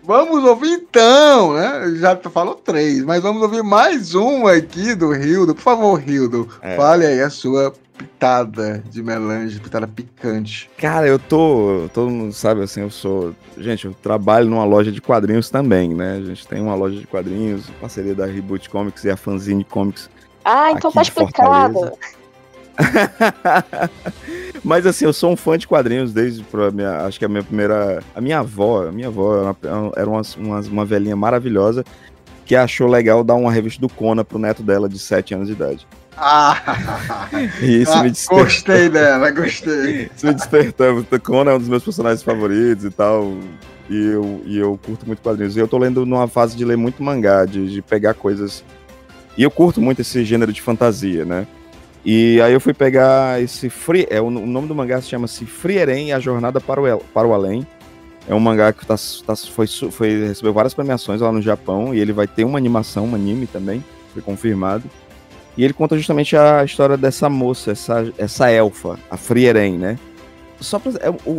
Vamos ouvir então, né? Já falou 3, mas vamos ouvir mais uma aqui do Hildo. Por favor, Hildo, fale aí a sua pitada de melange, pitada picante. Cara, todo mundo sabe, assim, gente, eu trabalho numa loja de quadrinhos também, né? A gente tem uma loja de quadrinhos, parceria da Reboot Comics e a Fanzine Comics. Ah, então tá explicado. Mas assim, eu sou um fã de quadrinhos desde acho que a minha avó era uma velhinha maravilhosa que achou legal dar uma revista do Conan pro neto dela de 7 anos de idade. E isso me despertou. Gostei dela, gostei. Isso me despertou. O Conan é um dos meus personagens favoritos e tal. E eu curto muito quadrinhos. E eu tô lendo numa fase de ler muito mangá, de pegar coisas. E eu curto muito esse gênero de fantasia, né? E aí eu fui pegar esse o nome do mangá chama-se Frieren e a Jornada para o Além. É um mangá que recebeu várias premiações lá no Japão, e ele vai ter uma animação, um anime também, foi confirmado. E ele conta justamente a história dessa moça, essa elfa, a Frieren, né?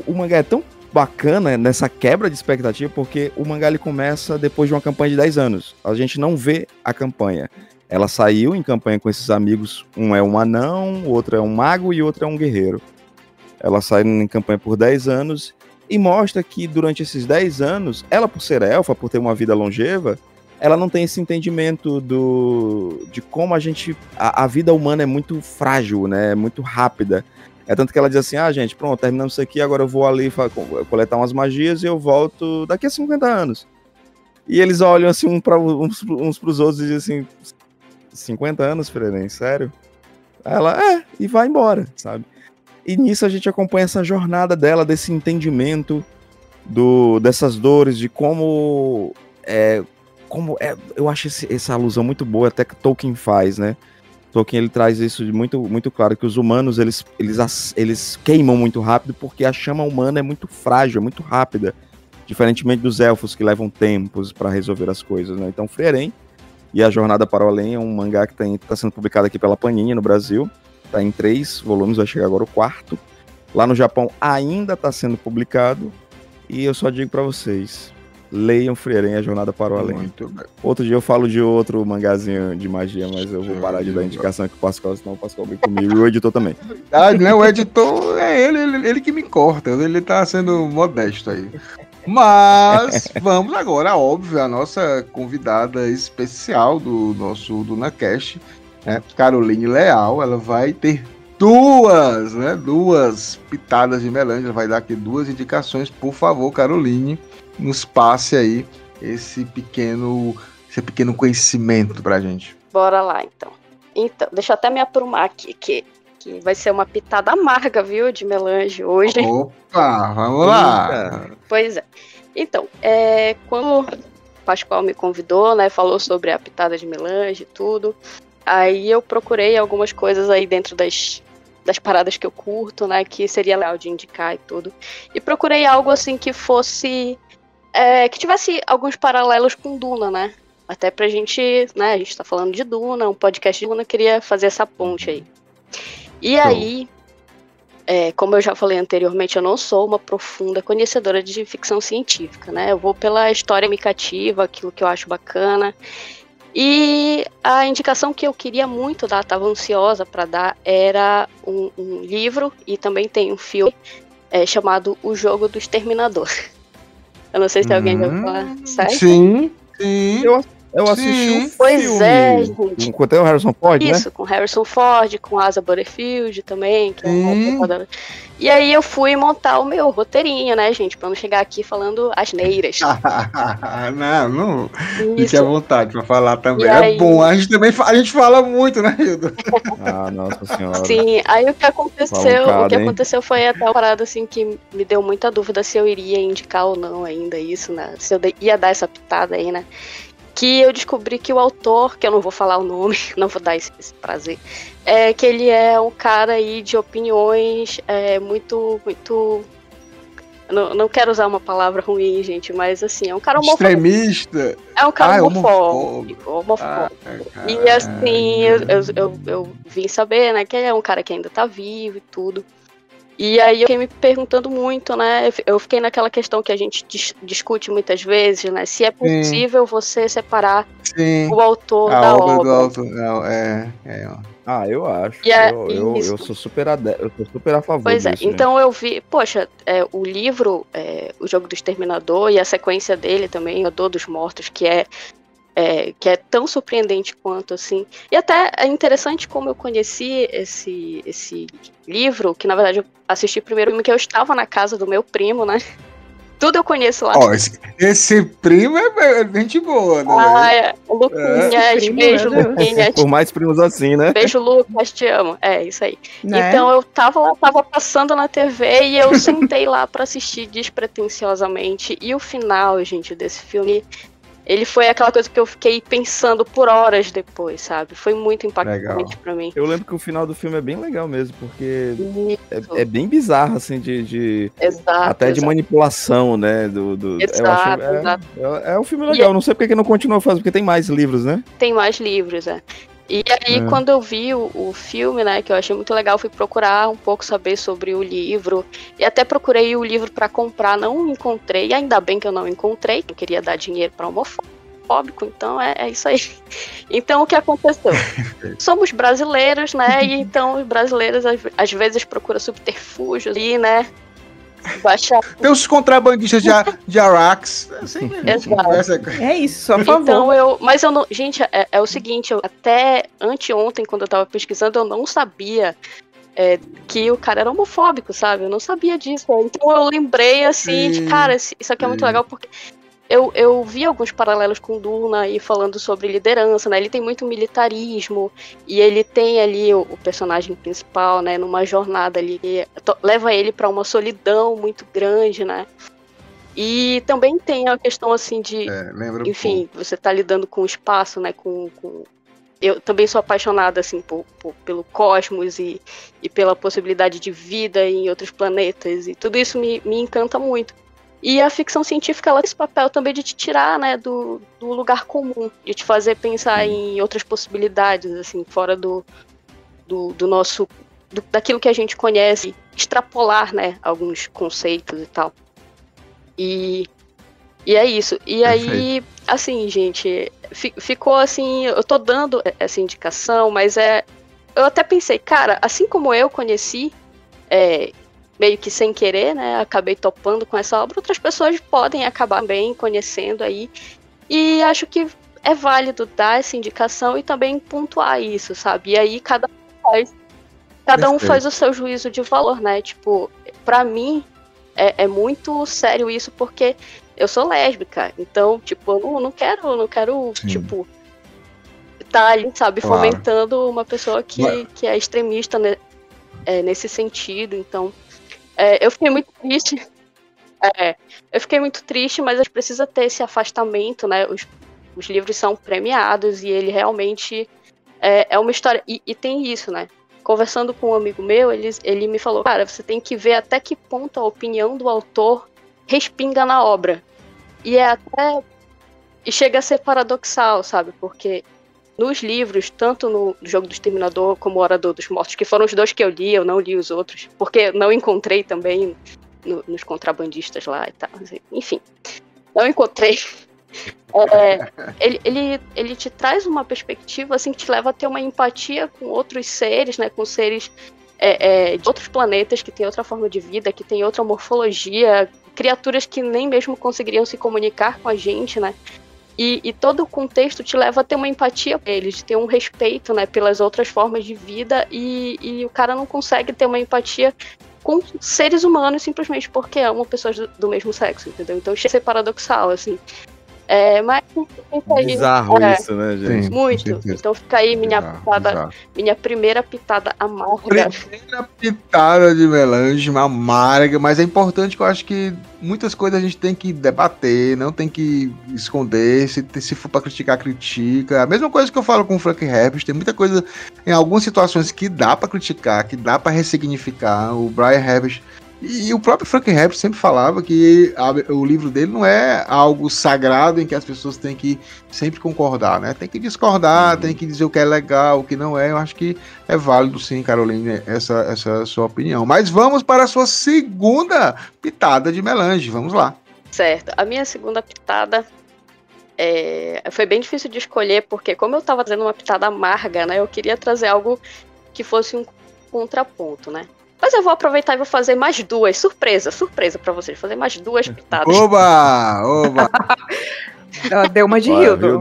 O mangá é tão bacana nessa quebra de expectativa, porque o mangá ele começa depois de uma campanha de 10 anos. A gente não vê a campanha. Ela saiu em campanha com esses amigos, um é um anão, o outro é um mago e o outro é um guerreiro. Ela saiu em campanha por 10 anos e mostra que durante esses 10 anos, ela por ser elfa, por ter uma vida longeva, ela não tem esse entendimento de como a vida humana é muito frágil, né? É muito rápida. É tanto que ela diz assim, gente, pronto, terminamos isso aqui, agora eu vou ali coletar umas magias e eu volto daqui a 50 anos. E eles olham assim uns pros outros e dizem assim, 50 anos, Frieren, sério? Ela, e vai embora, sabe? E nisso a gente acompanha essa jornada dela, desse entendimento dessas dores, de como eu acho essa alusão muito boa, até que Tolkien faz, né? Tolkien, ele traz isso de muito, muito claro, que os humanos, eles queimam muito rápido, porque a chama humana é muito frágil, é muito rápida, diferentemente dos elfos, que levam tempos para resolver as coisas, né? Então, Frieren e a Jornada para o Além é um mangá que está sendo publicado aqui pela Panini no Brasil. Está em 3 volumes, vai chegar agora o 4º. Lá no Japão ainda está sendo publicado. E eu só digo para vocês, leiam Frieren e a Jornada para o Além. Muito bem. Outro dia eu falo de outro mangazinho de magia, mas eu vou parar de dar indicação aqui pro Pascoal, senão o Pascoal vem comigo e o editor também. Né? O editor é ele que me corta, ele tá sendo modesto aí. Mas vamos agora, óbvio, a nossa convidada especial do nosso DunaCast, né, Caroline Leal. Ela vai ter duas pitadas de melange, ela vai dar aqui 2 indicações. Por favor, Caroline, nos passe aí esse pequeno conhecimento pra gente. Bora lá, então. Então, deixa eu até me aprumar aqui, que vai ser uma pitada amarga, viu, de melange hoje. Opa, vamos lá! Pois é. Então, quando o Pascoal me convidou, né, falou sobre a pitada de melange e tudo, aí eu procurei algumas coisas aí dentro das paradas que eu curto, né, que seria legal de indicar e tudo. E procurei algo, assim, que fosse que tivesse alguns paralelos com Duna, né? Até pra gente, né, a gente tá falando de Duna, um podcast de Duna, queria fazer essa ponte aí. E aí, como eu já falei anteriormente, eu não sou uma profunda conhecedora de ficção científica, né? Eu vou pela história me cativa, aquilo que eu acho bacana. E a indicação que eu queria muito dar, estava ansiosa para dar, era um livro, e também tem um filme chamado O Jogo do Exterminador. Eu não sei se alguém já falar, certo? Sim. Eu assisti um pois filme. Gente. Com o Harrison Ford, né? Isso, com Harrison Ford, com Asa Butterfield também. Que é e aí eu fui montar o meu roteirinho, né, gente? Pra não chegar aqui falando asneiras. Não. Fique à vontade pra falar também. Aí... bom, a gente fala muito, né, Hildo? Nossa senhora. Sim, aí o que aconteceu foi até uma parada assim que me deu muita dúvida se eu iria indicar ou não ainda isso, né? Se eu ia dar essa pitada aí, né? Que eu descobri que o autor, que eu não vou falar o nome, não vou dar esse prazer, que ele é um cara aí de opiniões muito... Não quero usar uma palavra ruim, gente, mas assim, é um cara homofóbico. Extremista? É um cara homofóbico. E assim, eu vim saber, né, que ele é um cara que ainda tá vivo e tudo. E aí eu fiquei me perguntando muito, né? Eu fiquei naquela questão que a gente discute muitas vezes, né? Se é possível você separar o autor da obra. Do autor, não, eu acho. Eu sou super a favor disso. Pois então gente. Eu vi, poxa, o livro, O Jogo do Exterminador, e a sequência dele também, A Dor dos Mortos, que é tão surpreendente quanto, assim. E até é interessante como eu conheci esse livro, que na verdade eu assisti primeiro filme que eu estava na casa do meu primo, né? Tudo eu conheço lá. Esse primo é gente boa, né? Luquinhas, beijo, Luquinhas. Por mais primos assim, né? Beijo, Lucas, te amo. É, isso aí. Né? Então eu tava passando na TV e eu sentei lá pra assistir despretensiosamente. E o final, gente, desse filme... Ele foi aquela coisa que eu fiquei pensando por horas depois, sabe? Foi muito impactante pra mim. Eu lembro que o final do filme é bem legal mesmo, porque é bem bizarro, assim, até de manipulação, né? Exato. É um filme legal, não sei porque que não continuou fazendo, porque tem mais livros, né? Tem mais livros, E aí, quando eu vi o filme, né, que eu achei muito legal, fui procurar um pouco saber sobre o livro. E até procurei o livro para comprar, não encontrei. E ainda bem que eu não encontrei, eu queria dar dinheiro para homofóbico, então é isso aí. Então, o que aconteceu? Somos brasileiros, né, e então os brasileiros às vezes procuram subterfúgios ali, né. Tem os contrabandistas de Arax. Assim, é isso, só a favor. Então mas eu não. Gente, é o seguinte, até anteontem, quando eu tava pesquisando, eu não sabia que o cara era homofóbico, sabe? Eu não sabia disso. Então eu lembrei assim de, cara, isso aqui é muito legal porque eu vi alguns paralelos com Duna aí falando sobre liderança, né? Ele tem muito militarismo e ele tem ali o personagem principal, né? Numa jornada ali, leva ele para uma solidão muito grande, né? E também tem a questão assim de, enfim, você tá lidando com o espaço, né? Eu também sou apaixonada assim pelo cosmos e pela possibilidade de vida em outros planetas e tudo isso me encanta muito. E a ficção científica, ela tem esse papel também de te tirar, né, do lugar comum, de te fazer pensar em outras possibilidades, assim, fora do nosso, daquilo que a gente conhece, extrapolar, né, alguns conceitos e tal. E é isso. E aí, assim, gente, ficou assim, eu tô dando essa indicação, mas eu até pensei, cara, assim como eu conheci, meio que sem querer, né, acabei topando com essa obra, outras pessoas podem acabar também conhecendo aí, e acho que é válido dar essa indicação e também pontuar isso, sabe, e aí cada um faz o seu juízo de valor, né, tipo, pra mim é muito sério isso, porque eu sou lésbica, então, tipo, eu não quero tipo, tá ali, sabe, fomentando uma pessoa que é extremista, né, nesse sentido, então eu fiquei muito triste. Mas a gente precisa ter esse afastamento, né? Os livros são premiados e ele realmente é uma história. E tem isso, né? Conversando com um amigo meu, ele me falou, cara, você tem que ver até que ponto a opinião do autor respinga na obra. E e chega a ser paradoxal, sabe? Porque nos livros, tanto no Jogo do Exterminador como o Orador dos Mortos, que foram os 2 que eu li, eu não li os outros, porque não encontrei também nos contrabandistas lá e tal. Enfim, não encontrei. Ele te traz uma perspectiva assim, que te leva a ter uma empatia com outros seres, né? Com seres de outros planetas que têm outra forma de vida, que têm outra morfologia, criaturas que nem mesmo conseguiriam se comunicar com a gente, né? E todo o contexto te leva a ter uma empatia por eles, ter um respeito, né, pelas outras formas de vida, e o cara não consegue ter uma empatia com seres humanos simplesmente porque amam pessoas do mesmo sexo, entendeu? Então chega a ser paradoxal, assim. Mas bizarro isso, né, gente? Muito. Então fica aí minha primeira pitada amarga. Primeira pitada de melange, amarga, mas é importante que eu acho que muitas coisas a gente tem que debater, não tem que esconder, se for pra criticar, critica. A mesma coisa que eu falo com o Frank Herbert, tem muita coisa em algumas situações que dá pra criticar, que dá pra ressignificar. O Brian Herbert e o próprio Frank Herbert sempre falava que o livro dele não é algo sagrado em que as pessoas têm que sempre concordar, né? Tem que discordar, tem que dizer o que é legal, o que não é. Eu acho que é válido sim, Caroline, essa sua opinião. Mas vamos para a sua segunda pitada de melange. Vamos lá. Certo. A minha segunda pitada foi bem difícil de escolher, porque como eu estava trazendo uma pitada amarga, né? Eu queria trazer algo que fosse um contraponto, né? Mas eu vou aproveitar e vou fazer mais 2. Surpresa pra vocês. Fazer mais 2 pitadas. Oba! Ela deu uma de Hildo.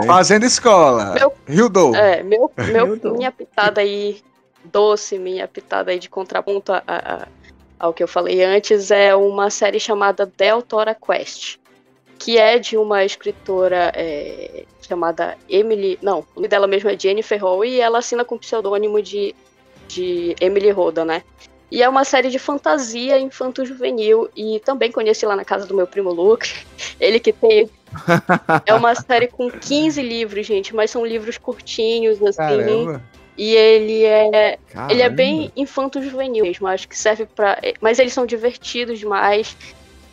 Fazendo escola. Hildo. Minha pitada aí doce, minha pitada aí de contraponto ao que eu falei antes, é uma série chamada Deltora Quest, que é de uma escritora chamada Emily... Não, o nome dela mesma é Jennifer Hall, e ela assina com o pseudônimo de Emily Roda, né? E é uma série de fantasia infanto-juvenil, e também conheci lá na casa do meu primo Luke, ele que tem... É uma série com 15 livros, gente, mas são livros curtinhos, assim. Caramba. E ele é bem infanto-juvenil mesmo, acho que serve pra... Mas eles são divertidos demais.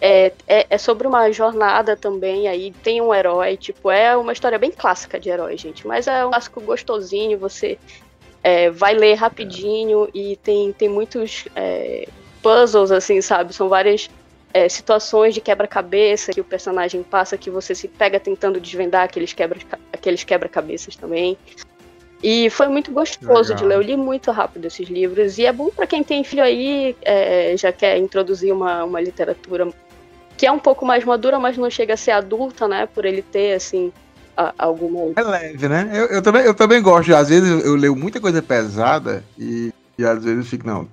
É sobre uma jornada também, aí tem um herói, tipo, é uma história bem clássica de herói, gente, mas é um clássico gostosinho, você... vai ler rapidinho e tem muitos puzzles, assim, sabe? São várias situações de quebra-cabeça que o personagem passa, que você se pega tentando desvendar aqueles quebra-cabeças também. E foi muito gostoso de ler. Eu li muito rápido esses livros. E é bom para quem tem filho aí, já quer introduzir uma literatura que é um pouco mais madura, mas não chega a ser adulta, né? Por ele ter, assim... alguma... É leve, né? Eu também gosto. Às vezes eu leio muita coisa pesada e às vezes eu fico, não,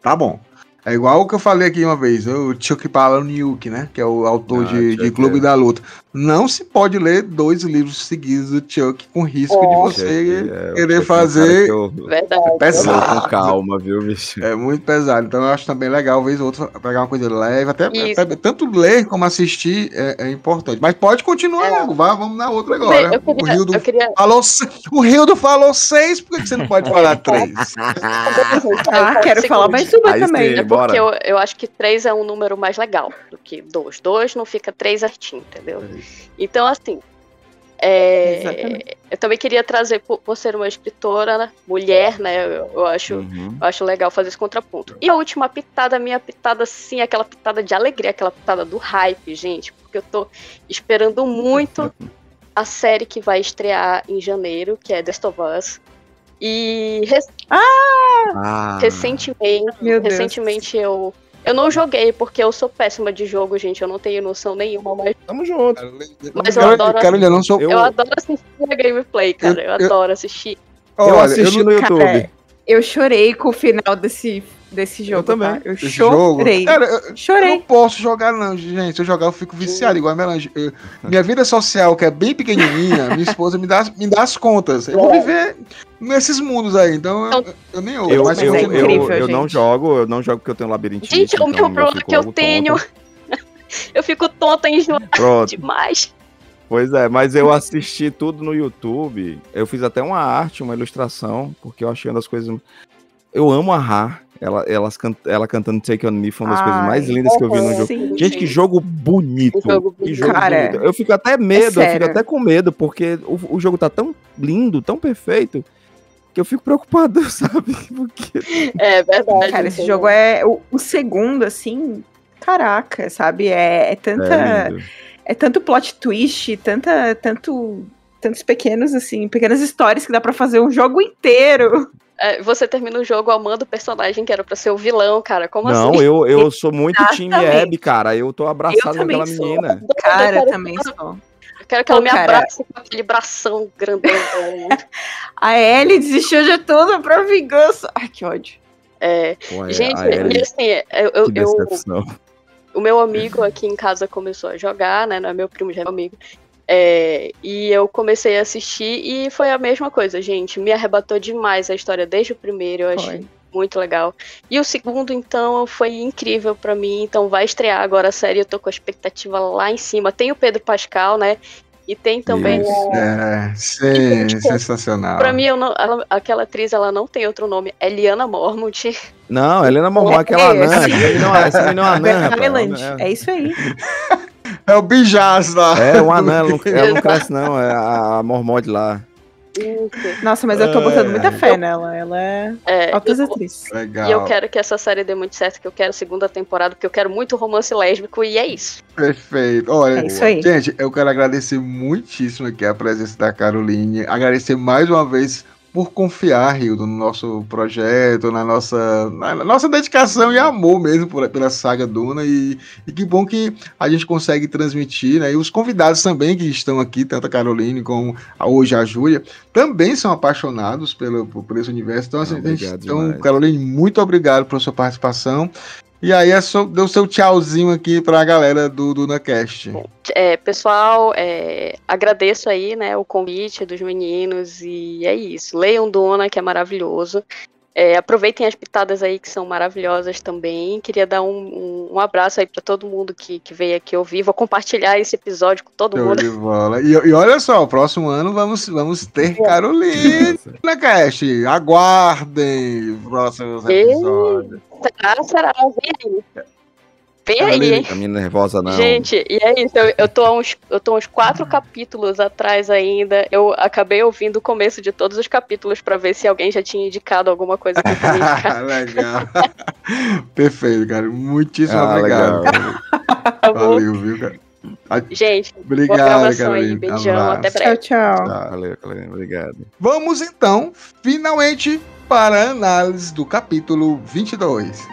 tá bom. É igual o que eu falei aqui uma vez, o Chuck Palahniuk, né? Que é o autor de Clube da Luta. Não se pode ler 2 livros seguidos do Chuck com risco de você querer fazer... Verdade. É pesado. Com calma, viu, bicho? É muito pesado. Então eu acho também legal, vez ou outra, pegar uma coisa leve. Até tanto ler como assistir é importante. Mas pode continuar logo, vamos na outra agora. O Hildo falou 6, por que você não pode falar 3? Quero falar mais uma também. Porque eu acho que 3 é um número mais legal do que 2. 2 não fica 3 certinho, entendeu? Então, assim, eu também queria trazer, por ser uma escritora, né, mulher, né, eu acho legal fazer esse contraponto. E a última pitada, minha pitada, sim, aquela pitada de alegria, aquela pitada do hype, gente, porque eu tô esperando muito a série que vai estrear em janeiro, que é The Last of Us. E recentemente eu não joguei, porque eu sou péssima de jogo, gente. Eu não tenho noção nenhuma, mas... Tamo junto. Mas eu adoro assistir a gameplay, cara. Eu adoro assistir. Eu assisti no YouTube. Cara, eu chorei com o final desse jogo. Eu também. Tá? Eu chorei. Cara, eu não posso jogar, não, gente. Se eu jogar, eu fico viciado, igual a Melange. Minha vida social, que é bem pequenininha, minha esposa me dá as contas. Eu vou viver nesses mundos aí, então eu nem ouço. Eu não jogo porque eu tenho labirintite. Gente, o meu problema que eu tenho... Eu fico tonta e enjoada demais. Pois é, mas eu assisti tudo no YouTube. Eu fiz até uma arte, uma ilustração, porque eu achei uma das coisas... eu amo a Ra. Ela cantando Take On Me foi uma das coisas mais lindas que eu vi no jogo. Sim, gente, que jogo bonito. Que jogo cara, bonito. Eu fico até medo, eu fico até com medo, porque o jogo tá tão lindo, tão perfeito, que eu fico preocupado, sabe? Porque... É verdade. Cara, esse jogo é o segundo, assim, caraca, sabe? É tanto plot twist, tantos pequenas histórias que dá pra fazer um jogo inteiro. Você termina o jogo amando o personagem que era pra ser o vilão, cara. Como assim? Não, eu sou muito time Abby, cara. Eu tô abraçado com aquela menina. Cara, eu também sou. Eu quero que ela me abrace com aquele bração grandão. A Ellie desistiu de tudo pra vingança. Ai, que ódio. Gente, e assim, o meu amigo aqui em casa começou a jogar, né? Não é meu primo, já é meu amigo. E eu comecei a assistir e foi a mesma coisa, gente. Me arrebatou demais a história desde o primeiro, eu achei muito legal. E o segundo, então, foi incrível pra mim. Então vai estrear agora a série, eu tô com a expectativa lá em cima. Tem o Pedro Pascal, né? E tem também sensacional. Pra mim, aquela atriz, ela não tem outro nome. É Lyanna Mormont. Não, Lyanna Mormont, aquela anã. Essa não é uma anã. É isso aí. É o Bijaz lá. É uma anã, ela não cresce não, é a Mormont lá. Nossa, mas eu tô botando muita fé nela. Ela é altas atriz. Legal. E eu quero que essa série dê muito certo, que eu quero segunda temporada, porque eu quero muito romance lésbico, e é isso. Perfeito. Olha, é isso aí. Gente, eu quero agradecer muitíssimo aqui a presença da Caroline, agradecer mais uma vez por confiar, Hildo, no nosso projeto, na nossa dedicação e amor mesmo pela saga Duna, e que bom que a gente consegue transmitir, né? E os convidados também que estão aqui, tanto a Caroline como hoje a Júlia, também são apaixonados por esse universo. Então, assim, Caroline, muito obrigado pela sua participação. E aí, deu seu tchauzinho aqui pra galera do DunaCast. Pessoal, agradeço aí, né, o convite dos meninos, e é isso. Leiam Duna, que é maravilhoso. Aproveitem as pitadas aí, que são maravilhosas também. Queria dar um abraço aí pra todo mundo que veio aqui ouvir. Vou compartilhar esse episódio com todo mundo. De bola. E olha só, o próximo ano vamos ter Caroline na cast. Aguardem os próximos episódios. Será? Vem aí, hein? Tá me nervosa, não. Gente, e é isso. Eu tô uns 4 capítulos atrás ainda. Eu acabei ouvindo o começo de todos os capítulos pra ver se alguém já tinha indicado alguma coisa que eu queria indicar. Legal. Perfeito, cara. Muitíssimo obrigado. Valeu, viu, cara? Gente, obrigado, Caroline. Beijão, até breve. Tchau. Valeu, Caroline. Obrigado. Vamos então, finalmente, para a análise do capítulo 22.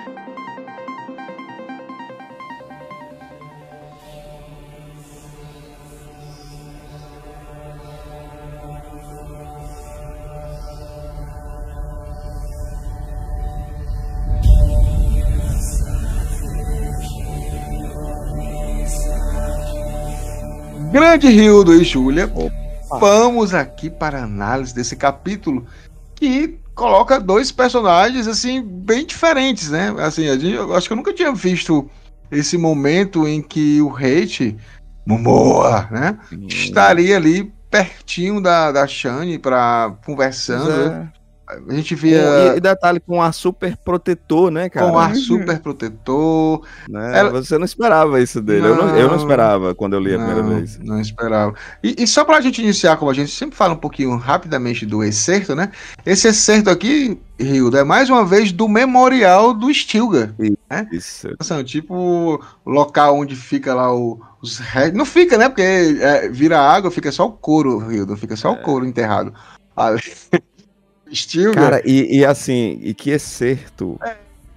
Grande Hildo e Júlia, vamos aqui para a análise desse capítulo que coloca 2 personagens assim bem diferentes, né? Assim, eu acho que eu nunca tinha visto esse momento em que o Hayt, Momoa, né, estaria ali pertinho da Shani conversando. A gente via... E detalhe, com ar super protetor, né, cara? Com ar super protetor. Né? Você não esperava isso dele. Eu não esperava quando eu li a primeira vez. Não esperava. E só pra gente iniciar, como a gente sempre fala um pouquinho rapidamente do excerto, né? Esse excerto aqui, Hildo, é mais uma vez do memorial do Stilgar. Né? Isso. Assim, tipo, local onde fica lá os restos. Não fica, né? Porque vira água, fica só o couro, Hildo. Fica só o couro enterrado. Stilgar. Cara, e assim, e que excerto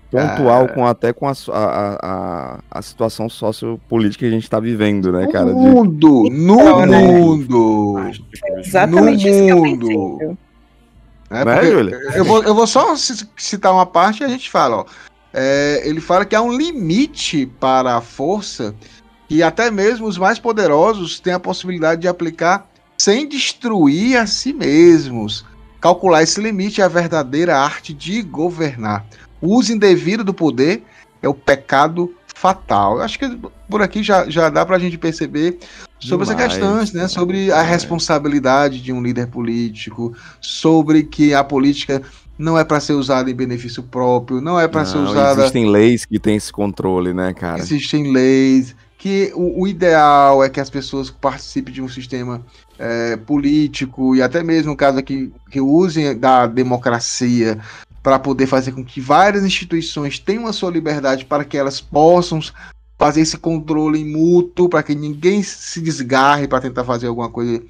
pontual até com a situação sociopolítica que a gente tá vivendo, né, cara? No mundo! Exatamente isso que eu pensei. Eu vou só citar uma parte e a gente fala, ó. Ele fala que há um limite para a força que até mesmo os mais poderosos têm a possibilidade de aplicar sem destruir a si mesmos. Calcular esse limite é a verdadeira arte de governar. O uso indevido do poder é o pecado fatal. Eu acho que por aqui já dá pra gente perceber sobre essa questão, né? Sobre a responsabilidade de um líder político, sobre que a política não é para ser usada em benefício próprio, não é para ser usada... Existem leis que têm esse controle, né, cara? Existem leis, que o ideal é que as pessoas participem de um sistema político, e até mesmo, no caso aqui, que usem da democracia para poder fazer com que várias instituições tenham a sua liberdade para que elas possam fazer esse controle mútuo, para que ninguém se desgarre para tentar fazer alguma coisa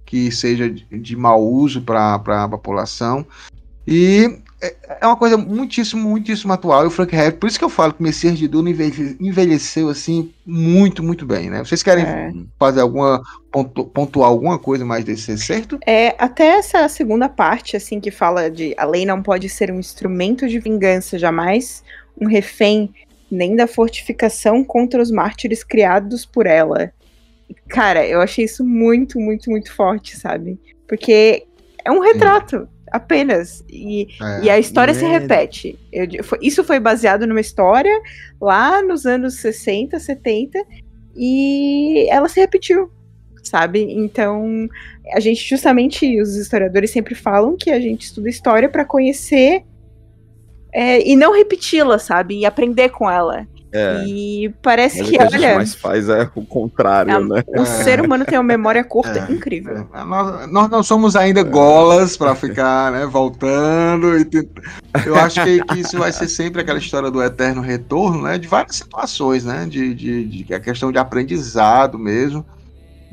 que seja de mau uso para a população. E é uma coisa muitíssimo, muitíssimo atual. E o Frank Herbert, por isso que eu falo que o Messias de Duna envelheceu assim muito, muito bem, né? Vocês querem fazer pontuar alguma coisa mais desse certo? Até essa segunda parte, assim, que fala de a lei não pode ser um instrumento de vingança, jamais um refém, nem da fortificação contra os mártires criados por ela. Cara, eu achei isso muito, muito, muito forte, sabe? Porque é um retrato. Apenas. E a história se repete. Isso foi baseado numa história lá nos anos 60, 70, e ela se repetiu, sabe? Então, a gente, justamente, os historiadores sempre falam que a gente estuda história para conhecer e não repeti-la, sabe? E aprender com ela. E parece que, a gente mais faz o contrário, né? O ser humano tem uma memória curta incrível. Nós não somos ainda golas para ficar, né, voltando. Eu acho que isso vai ser sempre aquela história do eterno retorno, né? De várias situações, né? De a questão de aprendizado mesmo.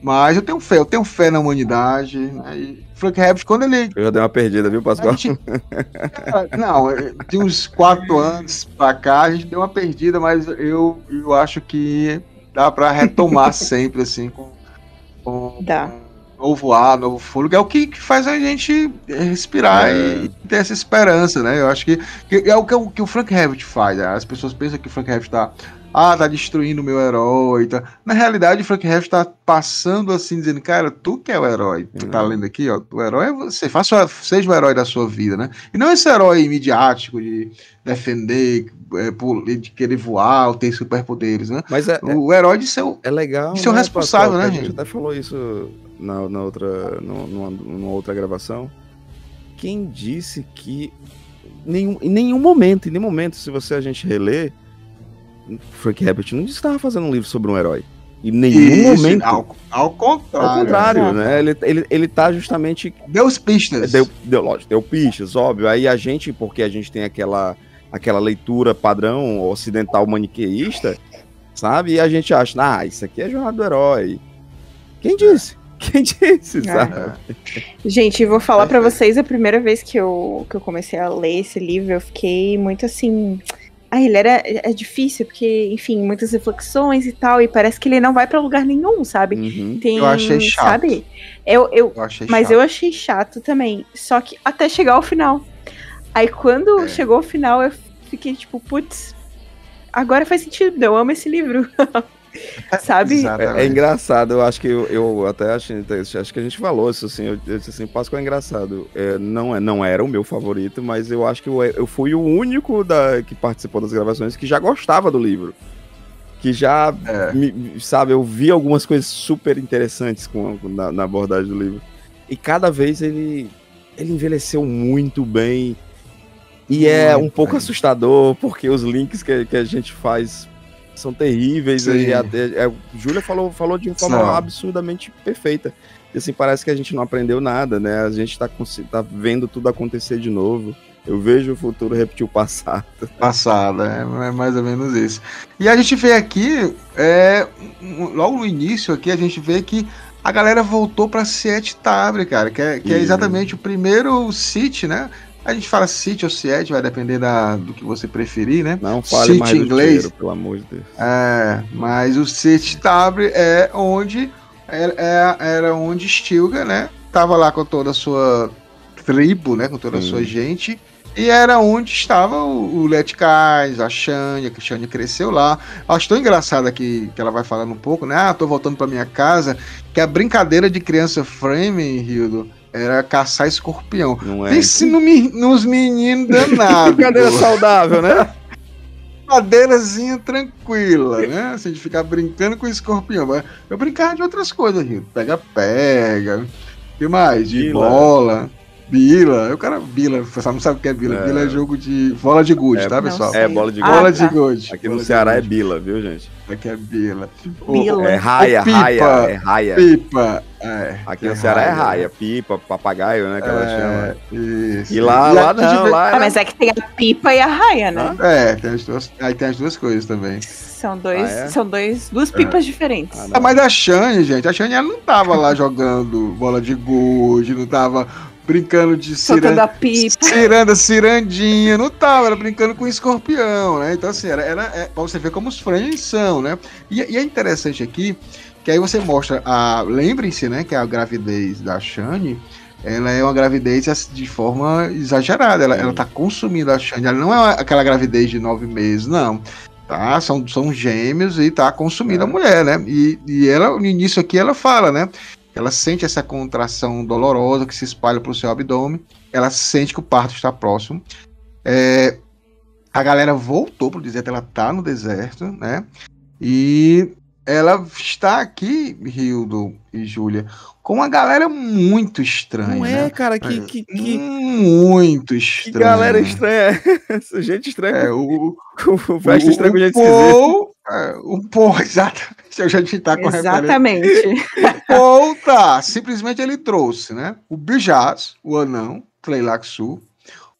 Mas eu tenho fé na humanidade, né? E Frank Herbert, quando ele... Eu já dei uma perdida, viu, Pascoal? Não, de uns 4 anos pra cá, a gente deu uma perdida, mas eu acho que dá pra retomar sempre, assim, com novo ar, novo fôlego. É o que faz a gente respirar e ter essa esperança, né? Eu acho que é o que o Frank Herbert faz. Né? As pessoas pensam que o Frank Herbert tá destruindo o meu herói. Tá. Na realidade, o Frank Herbert tá passando assim, dizendo, cara, tu que é o herói. Tu tá lendo aqui, ó, o herói é você. Seja o herói da sua vida, né? E não esse herói midiático de defender, de querer voar, ou ter superpoderes, né? Mas o herói de ser legal, de ser o responsável, né, gente? A gente até falou isso numa outra gravação. Quem disse que em nenhum momento, se a gente reler, Frank Herbert não disse que estava fazendo um livro sobre um herói. Em nenhum momento. Ao contrário. Ao contrário, né? Ele tá justamente... Deu pistas. Deu pistas, óbvio. Aí a gente, porque a gente tem aquela leitura padrão ocidental maniqueísta, sabe? E a gente acha, isso aqui é Jornada do Herói. Quem disse? Quem disse, sabe? Gente, vou falar pra vocês, a primeira vez que eu comecei a ler esse livro, eu fiquei muito assim... ele é difícil, porque, enfim, muitas reflexões e tal, e parece que ele não vai pra lugar nenhum, sabe? Eu achei chato. Sabe? Eu achei chato também, só que até chegar ao final. Aí quando chegou ao final, eu fiquei tipo, putz, agora faz sentido, eu amo esse livro. Sabe? É engraçado, eu acho que eu até acho que a gente falou isso assim, eu disse assim, Páscoa é engraçado, não era o meu favorito, mas eu acho que eu fui o único que participou das gravações que já gostava do livro, que já, sabe, eu vi algumas coisas super interessantes na abordagem do livro, e cada vez ele envelheceu muito bem, e um pouco assustador, porque os links que a gente faz são terríveis. Júlia falou de uma forma absurdamente perfeita. E assim, parece que a gente não aprendeu nada, né? A gente tá vendo tudo acontecer de novo. Eu vejo o futuro repetir o passado. É mais ou menos isso. E a gente vê aqui, logo no início aqui, a gente vê que a galera voltou pra Siete Tabre, cara, que é exatamente o primeiro City, né? A gente fala City ou Siete, vai depender do que você preferir, né? Não fale mais do inglês, dinheiro, pelo amor de Deus. Mas o Siete Tabre é onde era onde Stilgar, né? Tava lá com toda a sua tribo, né? Com toda a sua gente. E era onde estava o Letkais, a Shania, que a Shania cresceu lá. Acho tão engraçado aqui que ela vai falando um pouco, né? Tô voltando pra minha casa, que a brincadeira de criança Frame, Hildo, era caçar escorpião. Pense nos meninos danados. Brincadeira saudável, né? Brincadeirazinha tranquila, né? Assim, de ficar brincando com escorpião. Mas eu brincava de outras coisas, Rio. Pega-pega. O que mais? De bola. Bila. O cara Bila, o pessoal não sabe o que é Bila. Bila é jogo de bola de gude, tá, pessoal? Bola de gude. Bola de gude. Aqui no Ceará é Bila, viu, gente? Aqui é Bila. É raia, é raia. Pipa. Aqui no Ceará é raia, pipa, papagaio, né, que ela chama. Isso. E lá não, lá... mas é que tem a pipa e a raia, né? Aí tem as duas coisas também. São duas pipas diferentes. Mas a Shane, gente, ela não tava lá jogando bola de gude, não tava brincando de cirandinha, não tava, era brincando com escorpião, né? Então, assim, pra você ver como os frames são, né? E é interessante aqui, que aí você mostra lembrem-se, né, que a gravidez da Shane, ela é uma gravidez de forma exagerada, ela tá consumindo a Shane, ela não é aquela gravidez de 9 meses, não. Tá, são gêmeos e tá consumindo a mulher, né? E ela, no início aqui, ela fala, né? Ela sente essa contração dolorosa que se espalha pro seu abdômen. Ela sente que o parto está próximo. A galera voltou pro deserto, ela tá no deserto, né? E ela está aqui, Hildo e Júlia, com uma galera muito estranha. Não é, né? Cara, que muito estranha. Que galera estranha. Gente estranha. O festa estranha com gente esquisita. O Paul, exatamente. Eu já te tá com exatamente. O Paul tá. Simplesmente ele trouxe, né? O Bijaz, o anão, Tleilaxu,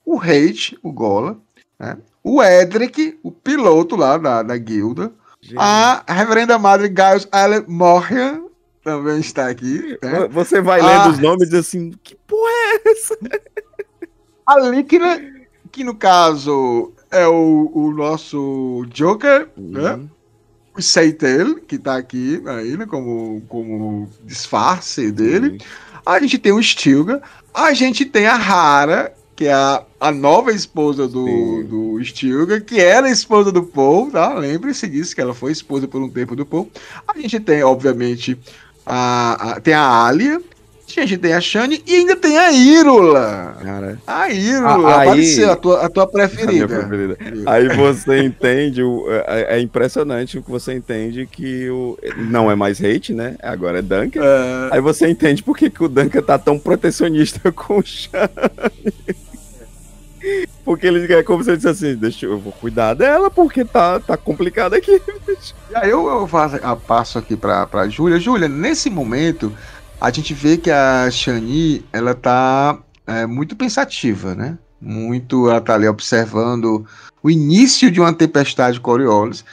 o Hate, o Gola, né? O Edric, o piloto lá da guilda. Gente. A reverenda madre Gaius Allen Morrian também está aqui. Né? Você vai lendo os nomes e diz assim, que porra é essa? A Líquida, que no caso é o nosso Joker, né? O Seitel, que tá aqui aí, né? como disfarce dele. A gente tem o Stilgar, a gente tem a Hara, que é a nova esposa do Stilgar, que era a esposa do Paul, tá? Lembre-se disso, que ela foi esposa por um tempo do Paul. A gente tem, obviamente, tem a Alia, a gente tem a Shane e ainda tem a Írula. Cara. A Írula, apareceu, a tua preferida. Aí você entende, é impressionante o que você entende que não é mais Hate, né? Agora é Duncan. Aí você entende por que o Duncan tá tão protecionista com o Shane. Porque ele é como se ele dissesse assim, eu vou cuidar dela, porque tá complicado aqui. E aí eu passo aqui pra Júlia. Júlia, nesse momento, a gente vê que a Shani, ela tá muito pensativa, né? Ela tá ali observando o início de uma tempestade Coriolis.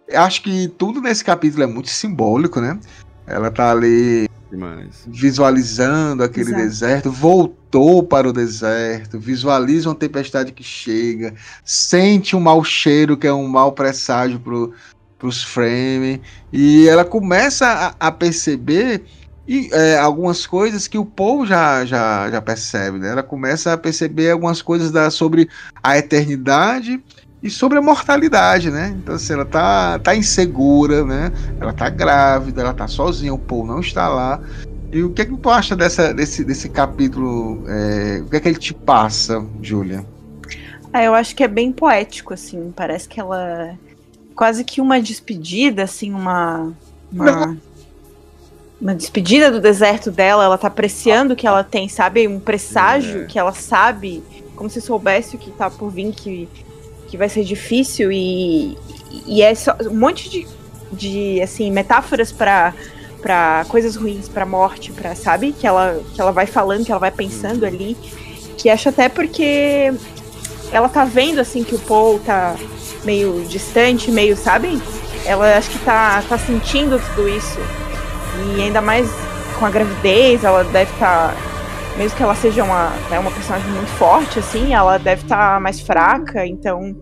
Eu acho que tudo nesse capítulo é muito simbólico, né? Ela tá ali visualizando aquele deserto, voltou para o deserto, visualiza uma tempestade que chega, sente um mau cheiro, que é um mau presságio para os Fremen, e ela começa a perceber algumas coisas que o Paul já percebe, né? Ela começa a perceber algumas coisas sobre a eternidade e sobre a mortalidade, né? Então, assim, ela tá insegura, né? Ela tá grávida, ela tá sozinha, o Paul não está lá. E o que é que tu acha desse capítulo? O que é que ele te passa, Júlia? Eu acho que é bem poético, assim. Parece que ela... Quase que uma despedida, assim, uma despedida do deserto dela. Ela tá apreciando que ela tem, sabe? Um presságio que ela sabe, como se soubesse o que tá por vir, que vai ser difícil, e é só um monte de assim, metáforas para coisas ruins, para morte, sabe? Que ela vai falando, que ela vai pensando ali, que acho até porque ela tá vendo, assim, que o Paul tá meio distante, meio, sabe? Ela acho que tá sentindo tudo isso, e ainda mais com a gravidez, ela deve estar... Mesmo que ela seja uma personagem muito forte, assim, ela deve estar mais fraca, então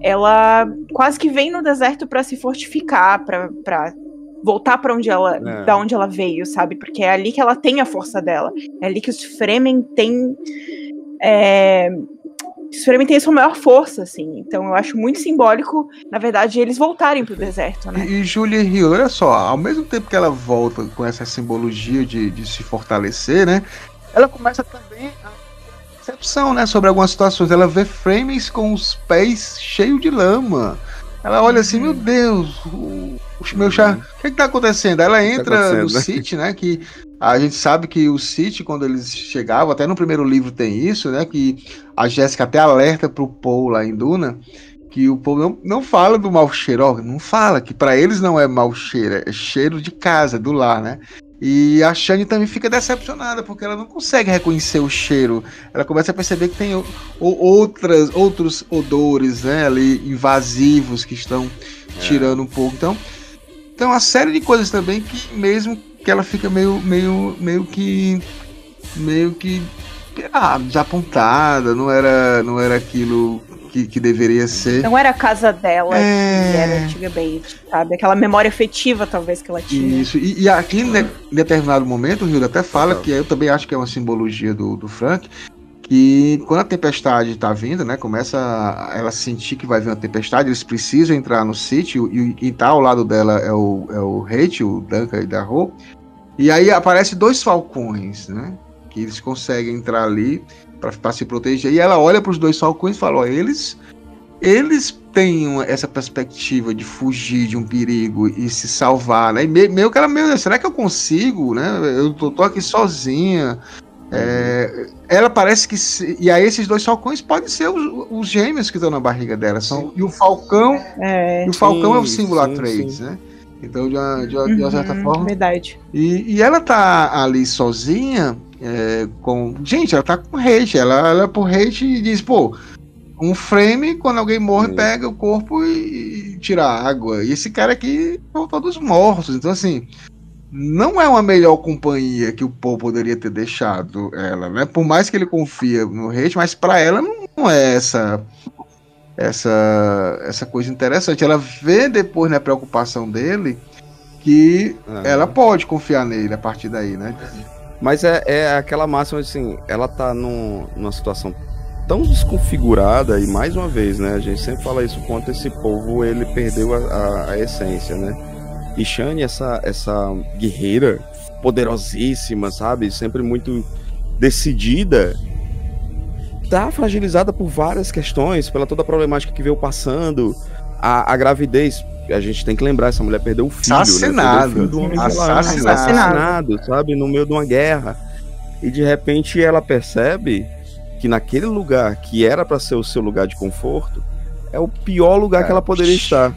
ela quase que vem no deserto para se fortificar, para voltar para da onde ela veio, sabe? Porque é ali que ela tem a força dela, é ali que os Fremen têm a sua maior força, assim. Então eu acho muito simbólico, na verdade, eles voltarem pro deserto, né? E Julia Hill, olha só, ao mesmo tempo que ela volta com essa simbologia de se fortalecer, né? Ela começa também a percepção, né, sobre algumas situações. Ela vê Fremen com os pés cheios de lama. Ela olha assim, meu Deus, o meu chá, o que tá acontecendo? Ela entra no Sith, né? Que a gente sabe que o Sith, quando eles chegavam, até no primeiro livro tem isso, né? Que a Jéssica até alerta pro Paul lá em Duna, que o Paul não fala do mau cheiro, ó, não fala, que pra eles não é mau cheiro, é cheiro de casa, do lar, né? E a Shani também fica decepcionada, porque ela não consegue reconhecer o cheiro. Ela começa a perceber que tem outros odores, né, ali, invasivos, que estão tirando um pouco. Então, uma série de coisas também que mesmo que ela fica meio que desapontada, não era aquilo que deveria ser. Não era a casa dela que era antigamente, sabe? Aquela memória afetiva, talvez, que ela tinha. Isso, e aqui em determinado momento, o Hilda até fala, que eu também acho que é uma simbologia do Frank, que quando a tempestade tá vindo, né, começa ela sentir que vai vir uma tempestade, eles precisam entrar no sítio, e quem tá ao lado dela é o Hate, o Duncan e da Ro, e aí aparecem 2 falcões, né, que eles conseguem entrar ali para se proteger, e ela olha para os 2 falcões e fala, ó, eles têm essa perspectiva de fugir de um perigo e se salvar, né, e meio que ela, será que eu consigo, né, eu tô aqui sozinha. Ela parece que... E aí esses 2 falcões podem ser os gêmeos que estão na barriga dela. E o falcão é o símbolo Atreides, né? Então, de uma certa forma... Verdade. E ela tá ali sozinha com... Gente, ela tá com hate. Ela por hate e diz, pô, um frame, quando alguém morre, pega o corpo e tira a água. E esse cara aqui são todos mortos. Então, assim... Não é uma melhor companhia que o Paul poderia ter deixado ela, né? Por mais que ele confia no Hate, mas para ela não é essa coisa interessante. Ela vê depois na preocupação dele que ela pode confiar nele a partir daí, né? Mas é aquela máxima assim, ela tá numa situação tão desconfigurada, e mais uma vez, né? A gente sempre fala isso, quanto esse povo ele perdeu a essência, né? E Shani, essa guerreira poderosíssima, sabe? Sempre muito decidida, tá fragilizada por várias questões, pela toda a problemática que veio passando. A gravidez, a gente tem que lembrar, essa mulher perdeu o filho, assassinado, sabe? No meio de uma guerra. E de repente ela percebe que naquele lugar que era para ser o seu lugar de conforto, é o pior lugar que ela poderia estar.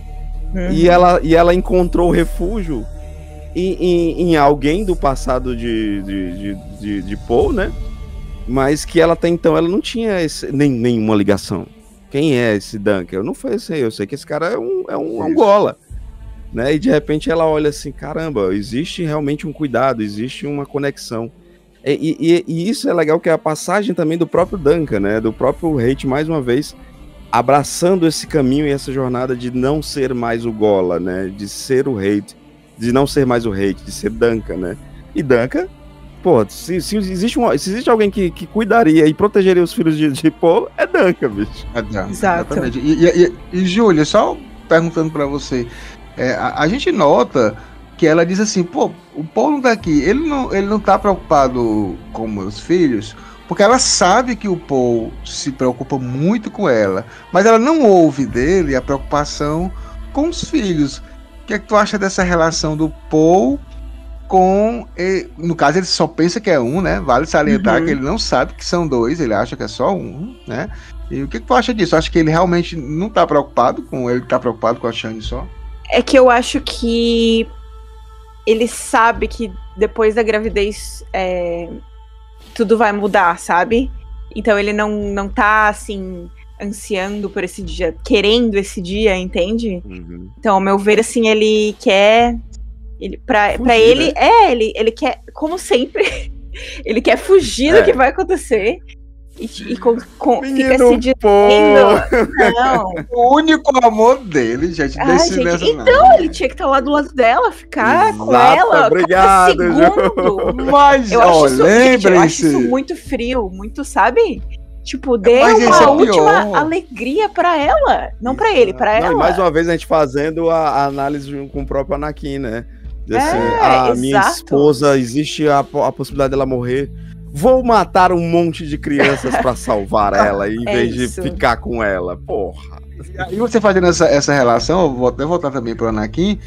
E ela encontrou refúgio em alguém do passado de Paul, né? Mas que ela até então ela não tinha nenhuma ligação. Quem é esse Duncan? Eu não sei, eu sei que esse cara é um Angola, né? E de repente ela olha assim, caramba, existe realmente um cuidado, existe uma conexão. E isso é legal, que é a passagem também do próprio Duncan, né? Do próprio Hate, mais uma vez, abraçando esse caminho e essa jornada de não ser mais o Gola, né? De ser o Hate, de não ser mais o Hate, de ser Duncan, né? E Duncan, pô, se existe alguém que cuidaria e protegeria os filhos de Paul, é Duncan, bicho. Exato. Exatamente. E Júlia, só perguntando pra você, a gente nota que ela diz assim, pô, o Paul não tá aqui, ele não tá preocupado com meus filhos, porque ela sabe que o Paul se preocupa muito com ela, mas ela não ouve dele a preocupação com os filhos. O que é que tu acha dessa relação do Paul com... No caso, ele só pensa que é um, né? Vale salientar que ele não sabe que são 2, ele acha que é só um, né? E o que tu acha disso? Acha que ele realmente não tá preocupado com ele, tá preocupado com a Shani só? É que eu acho que ele sabe que depois da gravidez... tudo vai mudar, sabe? Então ele não tá, assim, ansiando por esse dia, querendo esse dia, entende? Então, ao meu ver, assim, ele quer... Pra ele, né? Ele quer, como sempre, ele quer fugir do que vai acontecer. E fica se dizendo... Não. O único amor dele, gente, então, ele tinha que estar lá do lado dela, ficar com ela. Obrigado, mas, eu acho isso muito frio, muito, sabe? Tipo, dê uma última alegria pra ela. Não pra ele, pra ela. E mais uma vez a gente fazendo a análise com o próprio Anakin, né? Assim, minha esposa, existe a possibilidade dela morrer. Vou matar um monte de crianças pra salvar ela, em vez de ficar com ela. Porra. E aí você fazendo essa relação, eu vou até voltar também pro Anakin,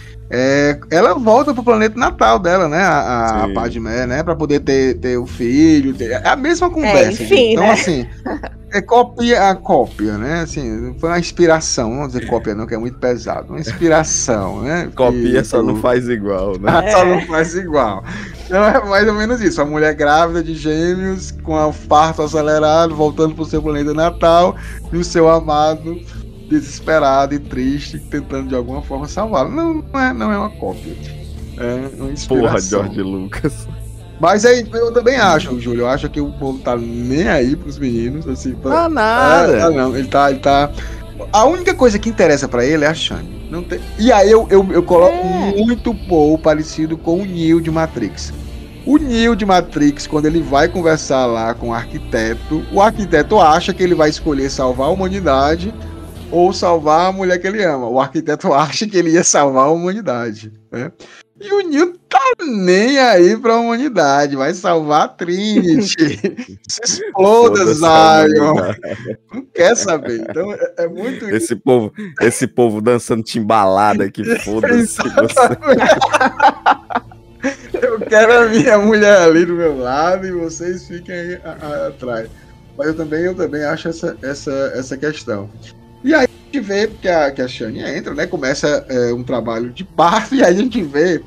ela volta pro planeta natal dela, né? A Padmé, né? Pra poder ter o filho. É a mesma conversa. Enfim, então, né? assim, cópia, né? Assim, foi uma inspiração. Não vou dizer cópia, não, que é muito pesado. Uma inspiração, né? Copia, só não faz igual, né? Só não faz igual. Então é mais ou menos isso. A mulher grávida de gêmeos, com o parto acelerado, voltando pro seu planeta natal, e o seu amado desesperado e triste, tentando de alguma forma salvá-lo. Não é uma cópia. É uma inspiração. Porra, George Lucas. Mas aí eu também acho, Júlio, eu acho que o povo tá nem aí pros meninos, assim. Nada. Não, ele tá... A única coisa que interessa pra ele é a Shani. Não tem... E aí eu coloco muito Paul parecido com o Neo de Matrix. O Neo de Matrix, quando ele vai conversar lá com o arquiteto acha que ele vai escolher salvar a humanidade ou salvar a mulher que ele ama. O arquiteto acha que ele ia salvar a humanidade, né? E o Neo tá nem aí pra humanidade, vai salvar a Trinity. Se exploda, Zion. Não quer saber. Então é muito esse povo dançando timbalada aqui, foda-se. Eu quero a minha mulher ali do meu lado e vocês fiquem aí atrás. Mas eu também acho essa questão. E aí a gente vê que a Shani entra, né? Começa um trabalho de parto e aí a gente vê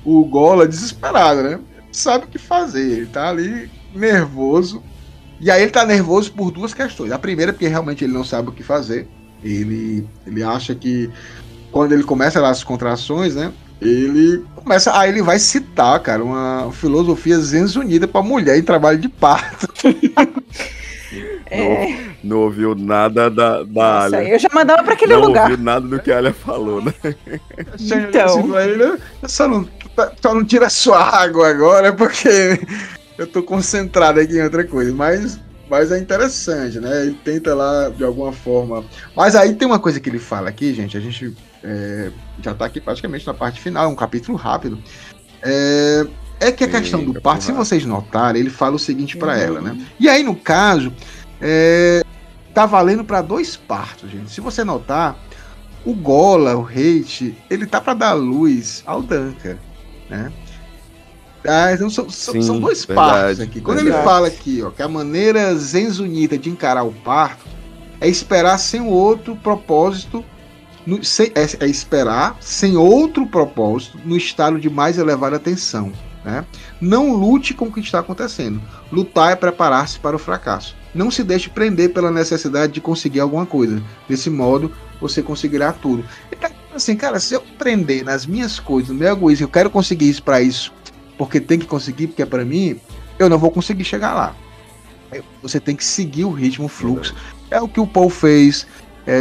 o Gola desesperado, né? Sabe o que fazer, ele tá ali nervoso. E aí ele tá nervoso por duas questões. A primeira, porque realmente ele não sabe o que fazer. Ele acha que quando ele começa as contrações, né? Ele vai citar, cara, uma filosofia zenzunida pra mulher em trabalho de parto. Não ouviu nada da Nossa, Alia. eu já mandava pra aquele lugar. Não ouviu nada do que a Alia falou, né? Então. Só não tira sua água agora, porque eu tô concentrado aqui em outra coisa. Mas é interessante, né? Ele tenta lá, de alguma forma... Mas aí tem uma coisa que ele fala aqui, gente. A gente já tá aqui praticamente na parte final, é um capítulo rápido. É que a questão do parto, se vocês notarem, ele fala o seguinte pra ela, né? E aí, no caso, tá valendo pra 2 partos, gente. Se você notar, o Gola, o Hate, ele tá pra dar luz ao Duncan, né? Então são 2 partos aqui. Quando ele fala aqui, ó, que a maneira zenzunita de encarar o parto é esperar sem outro propósito, esperar sem outro propósito no estado de mais elevada tensão, né? Não lute com o que está acontecendo. Lutar é preparar-se para o fracasso. Não se deixe prender pela necessidade de conseguir alguma coisa. Desse modo, você conseguirá tudo. Então, assim, cara, se eu prender nas minhas coisas, no meu egoísmo, eu quero conseguir isso para isso, porque tem que conseguir, porque é para mim, eu não vou conseguir chegar lá. Você tem que seguir o ritmo, o fluxo. É o que o Paul fez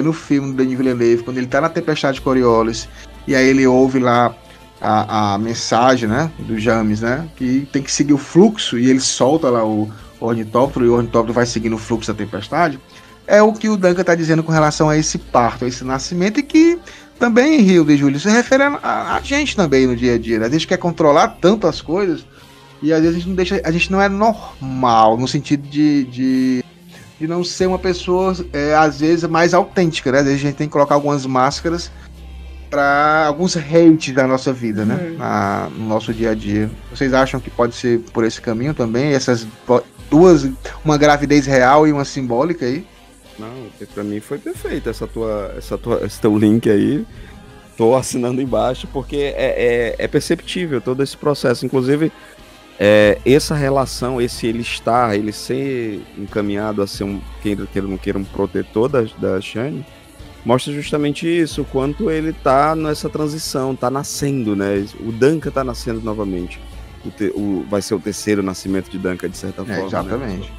no filme do Denis Villeneuve, quando ele tá na Tempestade de Coriolis, e aí ele ouve lá a mensagem, né, do James, né, que tem que seguir o fluxo, e ele solta lá o ornitóptero, e o ornitóptero vai seguindo o fluxo da tempestade. É o que o Duncan tá dizendo com relação a esse parto, a esse nascimento, e que também, Rio de Júlio, se refere a gente também no dia a dia, né? A gente quer controlar tanto as coisas, e às vezes a gente não é normal, no sentido de não ser uma pessoa, às vezes, mais autêntica, né? Às vezes a gente tem que colocar algumas máscaras para alguns hates da nossa vida, né? No nosso dia a dia. Vocês acham que pode ser por esse caminho também? Essas duas, uma gravidez real e uma simbólica aí? Não, pra mim foi perfeito esse teu link aí. Tô assinando embaixo porque é perceptível todo esse processo. Inclusive, essa relação, ele ser encaminhado a ser queira ou não queira, um protetor da Shani, mostra justamente isso, o quanto ele tá nessa transição, tá nascendo, né? O Duncan tá nascendo novamente. Vai ser o terceiro nascimento de Duncan, de certa forma. Exatamente.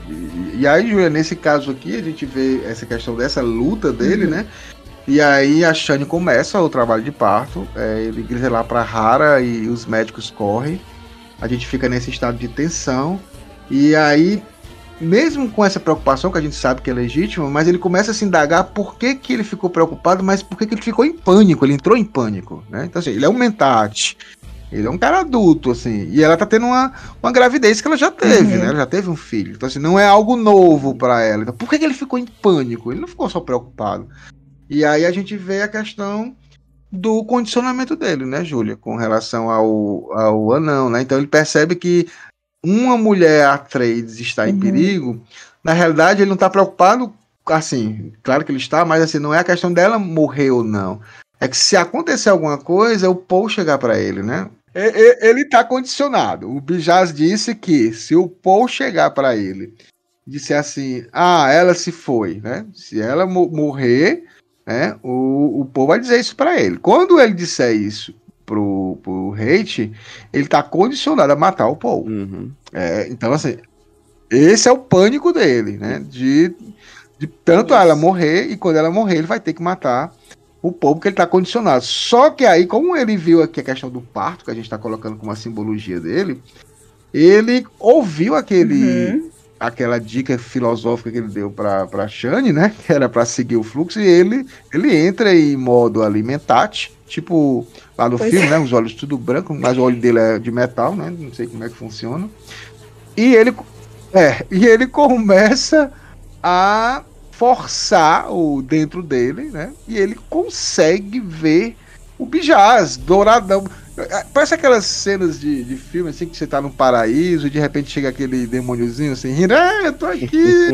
Né? E aí, Júlia, nesse caso aqui, a gente vê essa questão dessa luta dele, né? E aí a Shani começa o trabalho de parto, ele grita lá pra Hara e os médicos correm. A gente fica nesse estado de tensão. E aí, mesmo com essa preocupação, que a gente sabe que é legítima, mas ele começa a se indagar por que ele ficou preocupado, mas por que ele ficou em pânico, ele entrou em pânico, né? Então, assim, ele é um mentate, ele é um cara adulto, assim, e ela tá tendo uma gravidez que ela já teve, né? Ela já teve um filho. Então, assim, não é algo novo pra ela. Então, por que ele ficou em pânico? Ele não ficou só preocupado. E aí a gente vê a questão do condicionamento dele, né, Júlia, com relação ao anão, né? Então ele percebe que uma mulher Atreides está em perigo. Na realidade, ele não está preocupado, assim, claro que ele está, mas assim, não é a questão dela morrer ou não. É que se acontecer alguma coisa, o Paul chegar para ele, né? Ele está condicionado. O Bijaz disse que se o Paul chegar para ele e disser assim, ela se foi, né? Se ela morrer, né? O Paul vai dizer isso para ele. Quando ele disser isso pro Hate, ele tá condicionado a matar o Paul. Então, assim, esse é o pânico dele, né? De tanto ela morrer, e quando ela morrer, ele vai ter que matar o Paul, porque ele tá condicionado. Só que aí, como ele viu aqui a questão do parto, que a gente tá colocando como uma simbologia dele, ele ouviu aquela dica filosófica que ele deu pra Shani, né? Que era pra seguir o fluxo, e ele entra em modo alimentate, tipo lá no filme, né? Os olhos tudo branco, mas o olho dele é de metal, né? Não sei como é que funciona. E ele começa a forçar o dentro dele, né? E ele consegue ver o Bijaz douradão. Parece aquelas cenas de filme assim, que você tá no paraíso e de repente chega aquele demôniozinho assim, rindo, eu tô aqui,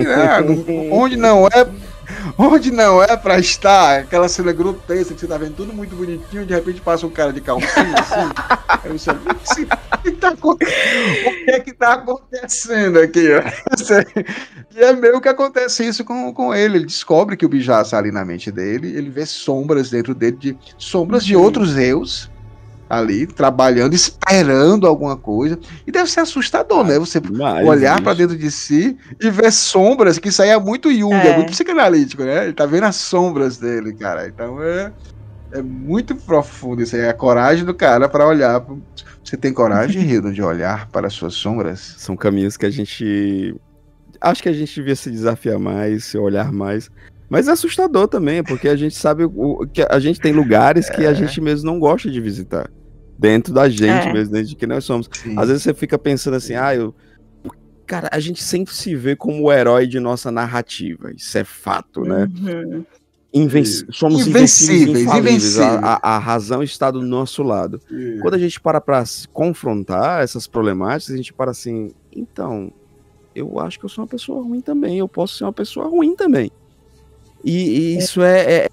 onde não é pra estar, aquela cena grotesca que você tá vendo tudo muito bonitinho, de repente passa um cara de calcinha assim, eu não sei, o que é que tá acontecendo aqui? E é meio que acontece isso com ele descobre que o Bijaz está ali na mente dele, ele vê sombras dentro dele, sombras de outros Eus, ali, trabalhando, esperando alguma coisa. E deve ser assustador, né? Você olhar para dentro de si e ver sombras, que isso aí é muito Jung, é muito psicanalítico, né? Ele tá vendo as sombras dele, cara. Então é muito profundo isso aí. É a coragem do cara para olhar. Você tem coragem, Hildo, de olhar para as suas sombras? São caminhos que a gente... Acho que a gente devia se desafiar mais, se olhar mais. Mas é assustador também, porque a gente sabe que a gente tem lugares que a gente mesmo não gosta de visitar. Dentro da gente mesmo, dentro de quem nós somos. Sim. Às vezes você fica pensando assim, cara, a gente sempre se vê como o herói de nossa narrativa. Isso é fato, né? Somos invencíveis, infalíveis. A razão está do nosso lado. Quando a gente para confrontar essas problemáticas, a gente para assim, então, eu acho que eu sou uma pessoa ruim também, eu posso ser uma pessoa ruim também. E isso é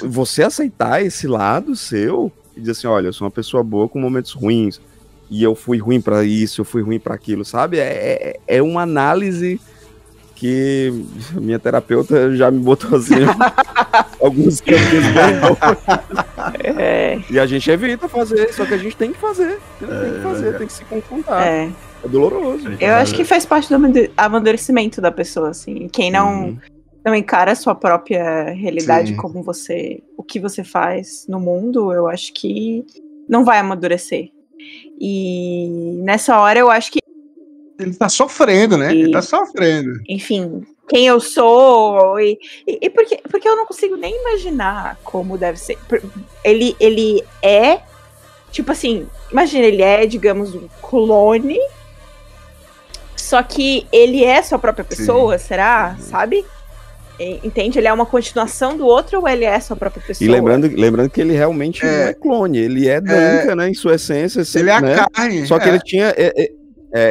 você aceitar esse lado seu e dizer assim, olha, eu sou uma pessoa boa com momentos ruins, e eu fui ruim pra isso, eu fui ruim pra aquilo, sabe? É uma análise que minha terapeuta já me botou assim, alguns caminhos E a gente evita fazer, só que a gente tem que fazer, tem que se confrontar. É doloroso. Eu acho que faz parte do amadurecimento da pessoa, assim, quem não encara a sua própria realidade como o que você faz no mundo, eu acho que não vai amadurecer. E nessa hora eu acho que ele tá sofrendo, né? Ele tá sofrendo. Enfim, quem eu sou e porque eu não consigo nem imaginar como deve ser. Ele é tipo assim, imagina, ele é, digamos, um clone, só que ele é sua própria pessoa, será? Sabe? Entende? Ele é uma continuação do outro ou ele é sua própria pessoa? E lembrando que ele realmente não é clone, ele é Duncan, né? Em sua essência. Ele é a carne. Só que ele tinha...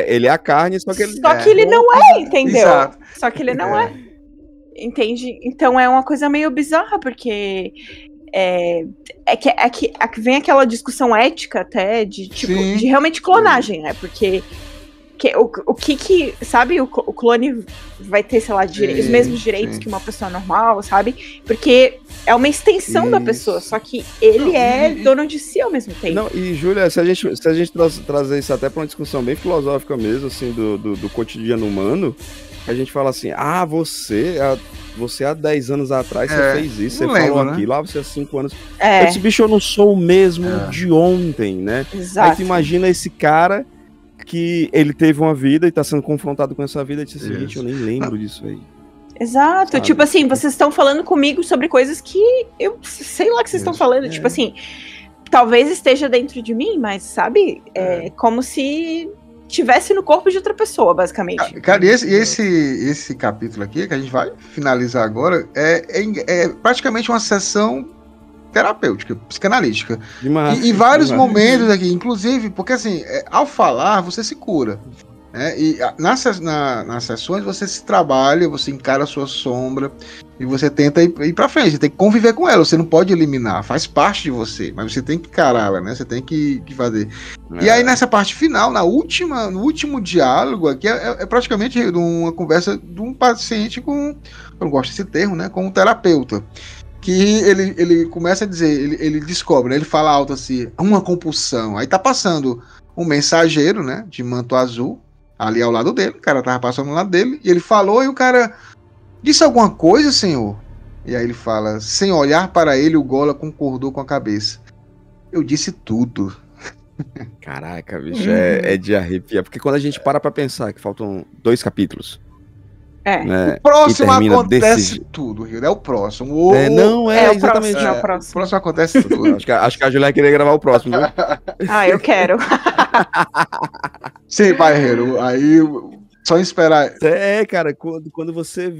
ele é a carne, só que ele... Só que ele não é, entendeu? Exato. Só que ele não é. Entende? Então é uma coisa meio bizarra, porque... que vem aquela discussão ética até, de tipo, de realmente clonagem, né? Porque... O que sabe, o clone vai ter, sei lá, os mesmos direitos que uma pessoa normal, sabe? Porque é uma extensão da pessoa, só que ele dono de si ao mesmo tempo. Não, e Júlia, se a gente trazer isso até para uma discussão bem filosófica mesmo, assim, do cotidiano humano, a gente fala assim, você há 10 anos atrás, você fez isso, você falou aquilo, você há 5 anos. Esse bicho, eu não sou o mesmo de ontem, né? Exato. Aí tu imagina esse cara que ele teve uma vida e tá sendo confrontado com essa vida e disse assim, gente, eu nem lembro disso aí. Exato, sabe? Tipo assim, vocês estão falando comigo sobre coisas que eu sei lá que vocês estão falando, tipo assim, talvez esteja dentro de mim, mas sabe, como se tivesse no corpo de outra pessoa, basicamente. Cara, e esse capítulo aqui, que a gente vai finalizar agora, é praticamente uma sessão terapêutica, psicanalítica. E vários momentos aqui, inclusive, porque assim, ao falar, você se cura. E nas sessões você se trabalha, você encara a sua sombra e você tenta ir pra frente, você tem que conviver com ela, você não pode eliminar, faz parte de você, mas você tem que encará-la, né? Você tem que fazer. E aí nessa parte final, no último diálogo aqui, é praticamente uma conversa de um paciente com, eu não gosto desse termo, né? Com um terapeuta. Que ele começa a dizer, ele descobre, né? Ele fala alto assim, uma compulsão. Aí tá passando um mensageiro, né? De manto azul, ali ao lado dele, o cara tava passando ao lado dele, e ele falou, e o cara disse alguma coisa, senhor? E aí ele fala, sem olhar para ele, o Gola concordou com a cabeça. Eu disse tudo. Caraca, bicho, é de arrepiar, porque quando a gente para pra pensar que faltam 2 capítulos, né, o próximo acontece tudo, Rio. É o próximo. Exatamente. O próximo acontece tudo. acho que a Julia queria gravar o próximo, viu? Eu quero. Sim, vai, Rio. Aí, só esperar. Cara, quando você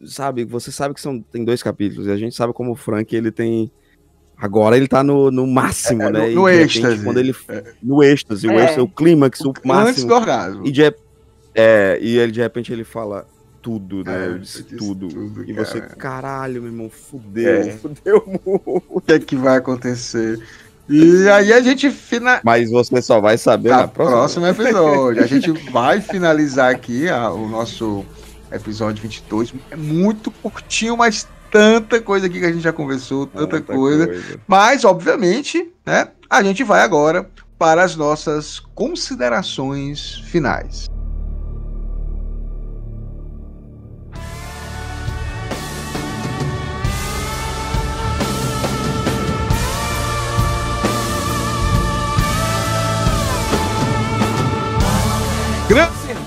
sabe que tem 2 capítulos, e a gente sabe como o Frank, ele tem... Agora ele tá no máximo, né? No êxtase. Quando ele... No êxtase, o clímax, o máximo. Antes do orgasmo. E ele, de repente, ele fala... tudo, né? Eu disse tudo. E cara. Você, caralho, meu irmão, fudeu muito. O que é que vai acontecer? E aí a gente Mas você só vai saber na próximo episódio. A gente vai finalizar aqui o nosso episódio 22. É muito curtinho, mas tanta coisa aqui que a gente já conversou, tanta coisa. Mas, obviamente, né? A gente vai agora para as nossas considerações finais.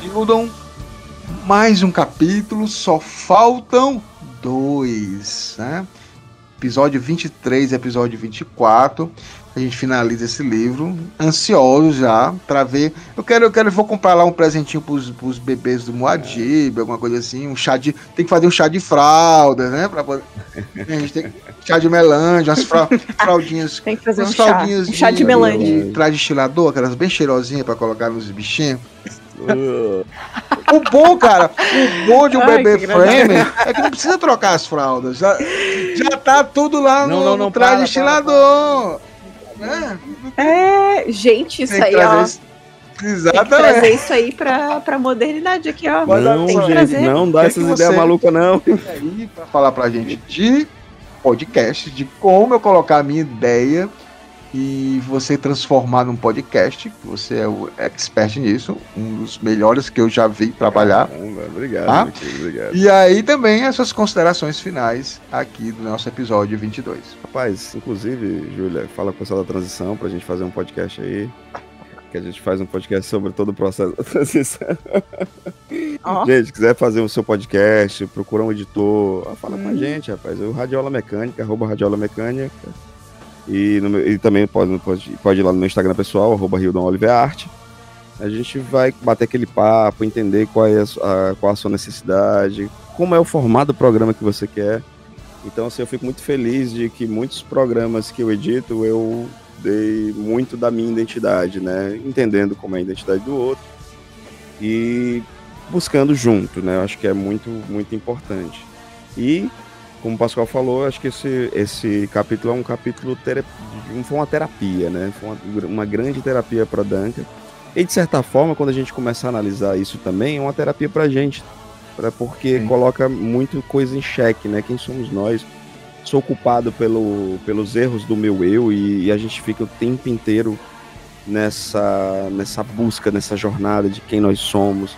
Hildon, mais um capítulo, só faltam 2, né? Episódio 23 e episódio 24. A gente finaliza esse livro, ansioso já pra ver. Vou comprar lá um presentinho pros bebês do Muad'Dib, alguma coisa assim, tem que fazer um chá de fraldas, né? A gente tem chá de melange, umas fraldinhas. Tem que fazer um chá de melange. Traz destilador, aquelas bem cheirosinhas pra colocar nos bichinhos. O bom de um bebê frame é que não precisa trocar as fraldas. Já tá tudo lá no traje destilador. Gente, isso aí, ó. Exatamente. Tem que trazer isso aí pra modernidade aqui, ó. Não dá essas ideias malucas, não. Aí pra falar pra gente de podcast, de como eu colocar a minha ideia e você transformar num podcast, que você é o expert nisso, um dos melhores que eu já vi trabalhar. Obrigado, tá? Obrigado. E aí também as suas considerações finais aqui do nosso episódio 22. Rapaz, inclusive, Júlia, fala com o pessoal da transição pra gente fazer um podcast aí, que a gente faz um podcast sobre todo o processo da transição. Gente, quiser fazer o seu podcast, procura um editor, fala com a gente, rapaz. O Radiola Mecânica, @RadiolaMecânica. E também pode ir lá no meu Instagram pessoal, @RildonOliveart. A gente vai bater aquele papo, entender qual a sua necessidade, como é o formato do programa que você quer. Então, assim, eu fico muito feliz de que muitos programas que eu edito, eu dei muito da minha identidade, né? Entendendo como é a identidade do outro e buscando junto, né? Eu acho que é muito, muito importante. E como o Pascoal falou, acho que esse capítulo é um capítulo foi uma terapia, né? Foi uma grande terapia para Duncan. E de certa forma, quando a gente começa a analisar isso também, é uma terapia pra gente, porque coloca muito coisa em xeque, né? Quem somos nós? Sou culpado pelos erros do meu eu e a gente fica o tempo inteiro nessa busca, nessa jornada de quem nós somos.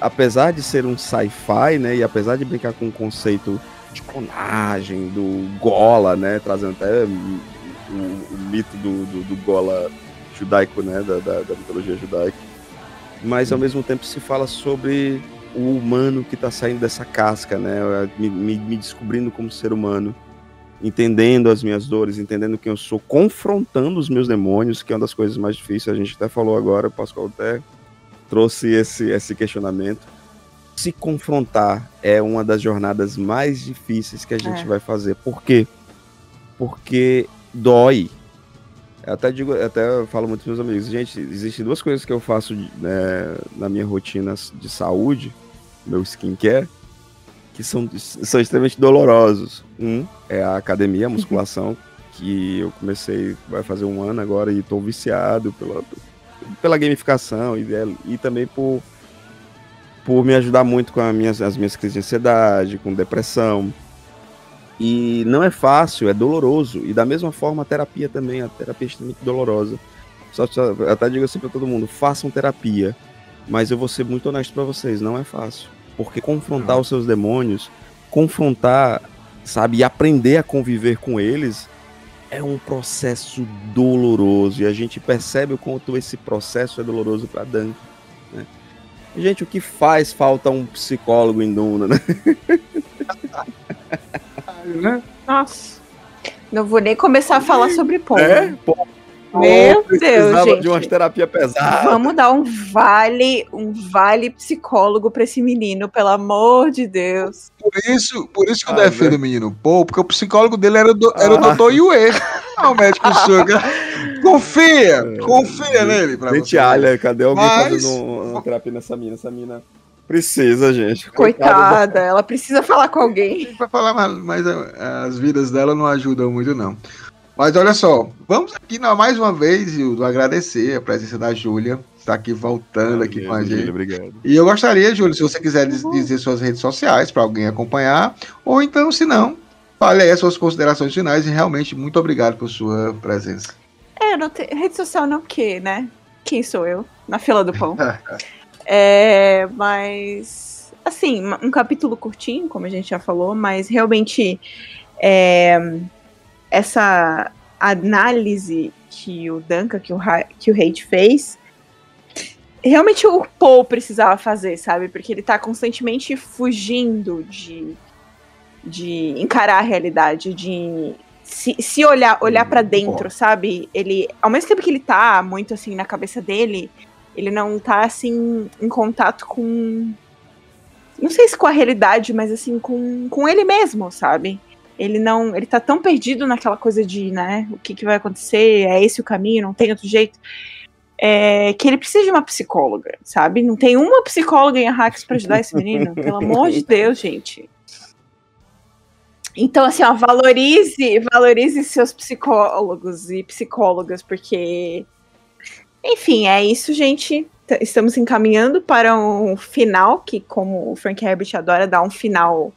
Apesar de ser um sci-fi, né, e apesar de brincar com o conceito de clonagem, do Gola, né, trazendo até o mito do Gola judaico, né, da mitologia judaica, mas ao mesmo tempo se fala sobre o humano que está saindo dessa casca, né, me descobrindo como ser humano. entendendo as minhas dores, entendendo quem eu sou, confrontando os meus demônios, que é uma das coisas mais difíceis. A gente até falou agora, o Pascoal até trouxe esse questionamento. Se confrontar é uma das jornadas mais difíceis que a gente vai fazer. Por quê? Porque dói. Eu até falo muito para meus amigos, gente, existem duas coisas que eu faço na minha rotina de saúde, meu skincare, que são extremamente dolorosos. É a academia, a musculação, que eu comecei, vai fazer 1 ano agora, e estou viciado pela gamificação e também por me ajudar muito com as minhas crises de ansiedade, com depressão. E não é fácil, é doloroso. E da mesma forma a terapia também, a terapia é extremamente dolorosa. Eu até digo assim para todo mundo, façam terapia. Mas eu vou ser muito honesto para vocês, não é fácil. Porque confrontar os seus demônios, sabe, e aprender a conviver com eles, é um processo doloroso. E a gente percebe o quanto esse processo é doloroso para Dan, né? Gente, o que faz falta um psicólogo em Duna, né? Nossa, não vou nem começar a falar sobre Paul. Meu Deus, gente. De uma terapia pesada. Vamos dar um vale psicólogo pra esse menino, pelo amor de Deus. Por isso que eu defendo o menino Paul, porque o psicólogo dele era o Dr. Yue. Não, o médico suga. Confia nele. Gente, olha, cadê alguém fazendo uma terapia nessa mina? Essa mina precisa, gente. Coitada, ela precisa falar com alguém. Pra falar, mas as vidas dela não ajudam muito, não. Mas olha só, vamos aqui mais uma vez, Hildo, agradecer a presença da Júlia, está aqui voltando aqui com a gente. Júlia, obrigado. E eu gostaria, Júlia, se você quiser dizer suas redes sociais para alguém acompanhar, ou então, se não, fale aí as suas considerações finais e realmente muito obrigado por sua presença. Não tenho rede social não, porque, né? Quem sou eu? Na fila do pão. Mas, assim, um capítulo curtinho, como a gente já falou, mas realmente essa análise que o Duncan, que o Hate fez, realmente o Paul precisava fazer, sabe? Porque ele tá constantemente fugindo de encarar a realidade, de se olhar para dentro, sabe? Ele, ao mesmo tempo que ele tá muito assim na cabeça dele, ele não tá assim em contato com, não sei se com a realidade, mas assim com ele mesmo, sabe? Ele tá tão perdido naquela coisa de, né, o que vai acontecer, é esse o caminho, não tem outro jeito, que ele precisa de uma psicóloga, sabe? Não tem uma psicóloga em Arrakis pra ajudar esse menino, pelo amor de Deus, gente. Então, assim, ó, valorize seus psicólogos e psicólogas, porque, enfim, é isso, gente. Estamos encaminhando para um final, que, como o Frank Herbert adora dar um final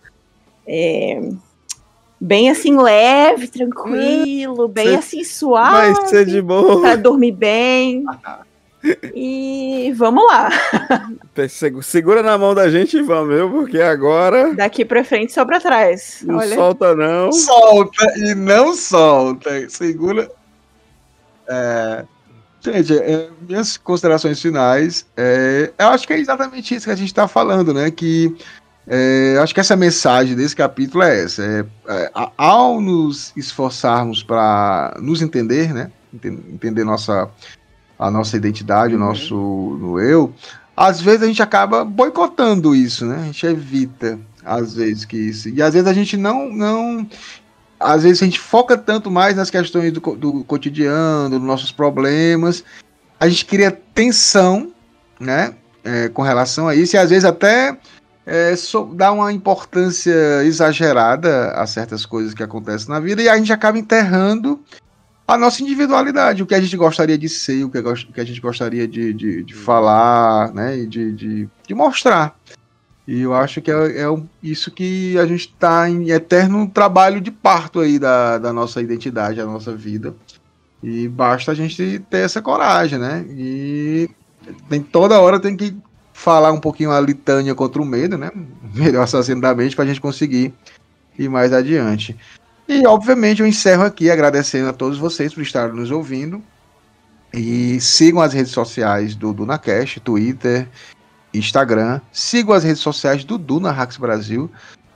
bem assim, leve, tranquilo, bem assim, suave. Vai ser de boa. Pra dormir bem. E vamos lá. Segura na mão da gente e vamos, viu? Porque agora... Daqui pra frente, só pra trás. Não solta, não. Solta e não solta. Segura. Gente, minhas considerações finais, eu acho que é exatamente isso que a gente tá falando, né? Que acho que essa mensagem desse capítulo é essa. Ao nos esforçarmos para nos entender, né? Entender a nossa identidade, o nosso eu, às vezes a gente acaba boicotando isso, né? A gente evita, às vezes, que isso. E às vezes a gente não às vezes a gente foca tanto mais nas questões do cotidiano, dos nossos problemas, a gente cria tensão, né? Com relação a isso, e às vezes até dá uma importância exagerada a certas coisas que acontecem na vida, e a gente acaba enterrando a nossa individualidade, o que a gente gostaria de ser, o que a gente gostaria de falar, né, e de mostrar. E eu acho que isso que a gente está em eterno trabalho de parto aí da nossa identidade, da nossa vida. E basta a gente ter essa coragem, né? E toda hora tem que falar um pouquinho a litânia contra o medo, né? Melhor assassino da mente, para a gente conseguir ir mais adiante. E, obviamente, eu encerro aqui agradecendo a todos vocês por estarem nos ouvindo. E sigam as redes sociais do DunaCast, Twitter, Instagram. Sigam as redes sociais do Duna Arrakis Brasil.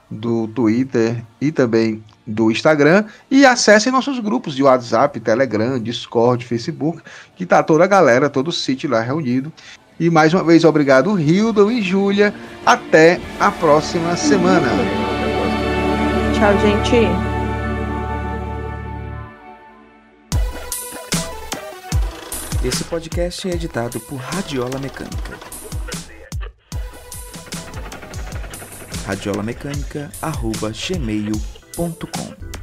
do Twitter e também do Instagram, e acessem nossos grupos de WhatsApp, Telegram, Discord, Facebook, que tá toda a galera, todo o sítio lá reunido. E mais uma vez, obrigado, Hildon e Júlia. Até a próxima semana. Tchau, gente. Esse podcast é editado por Radiola Mecânica. radiolamecânica@gmail.com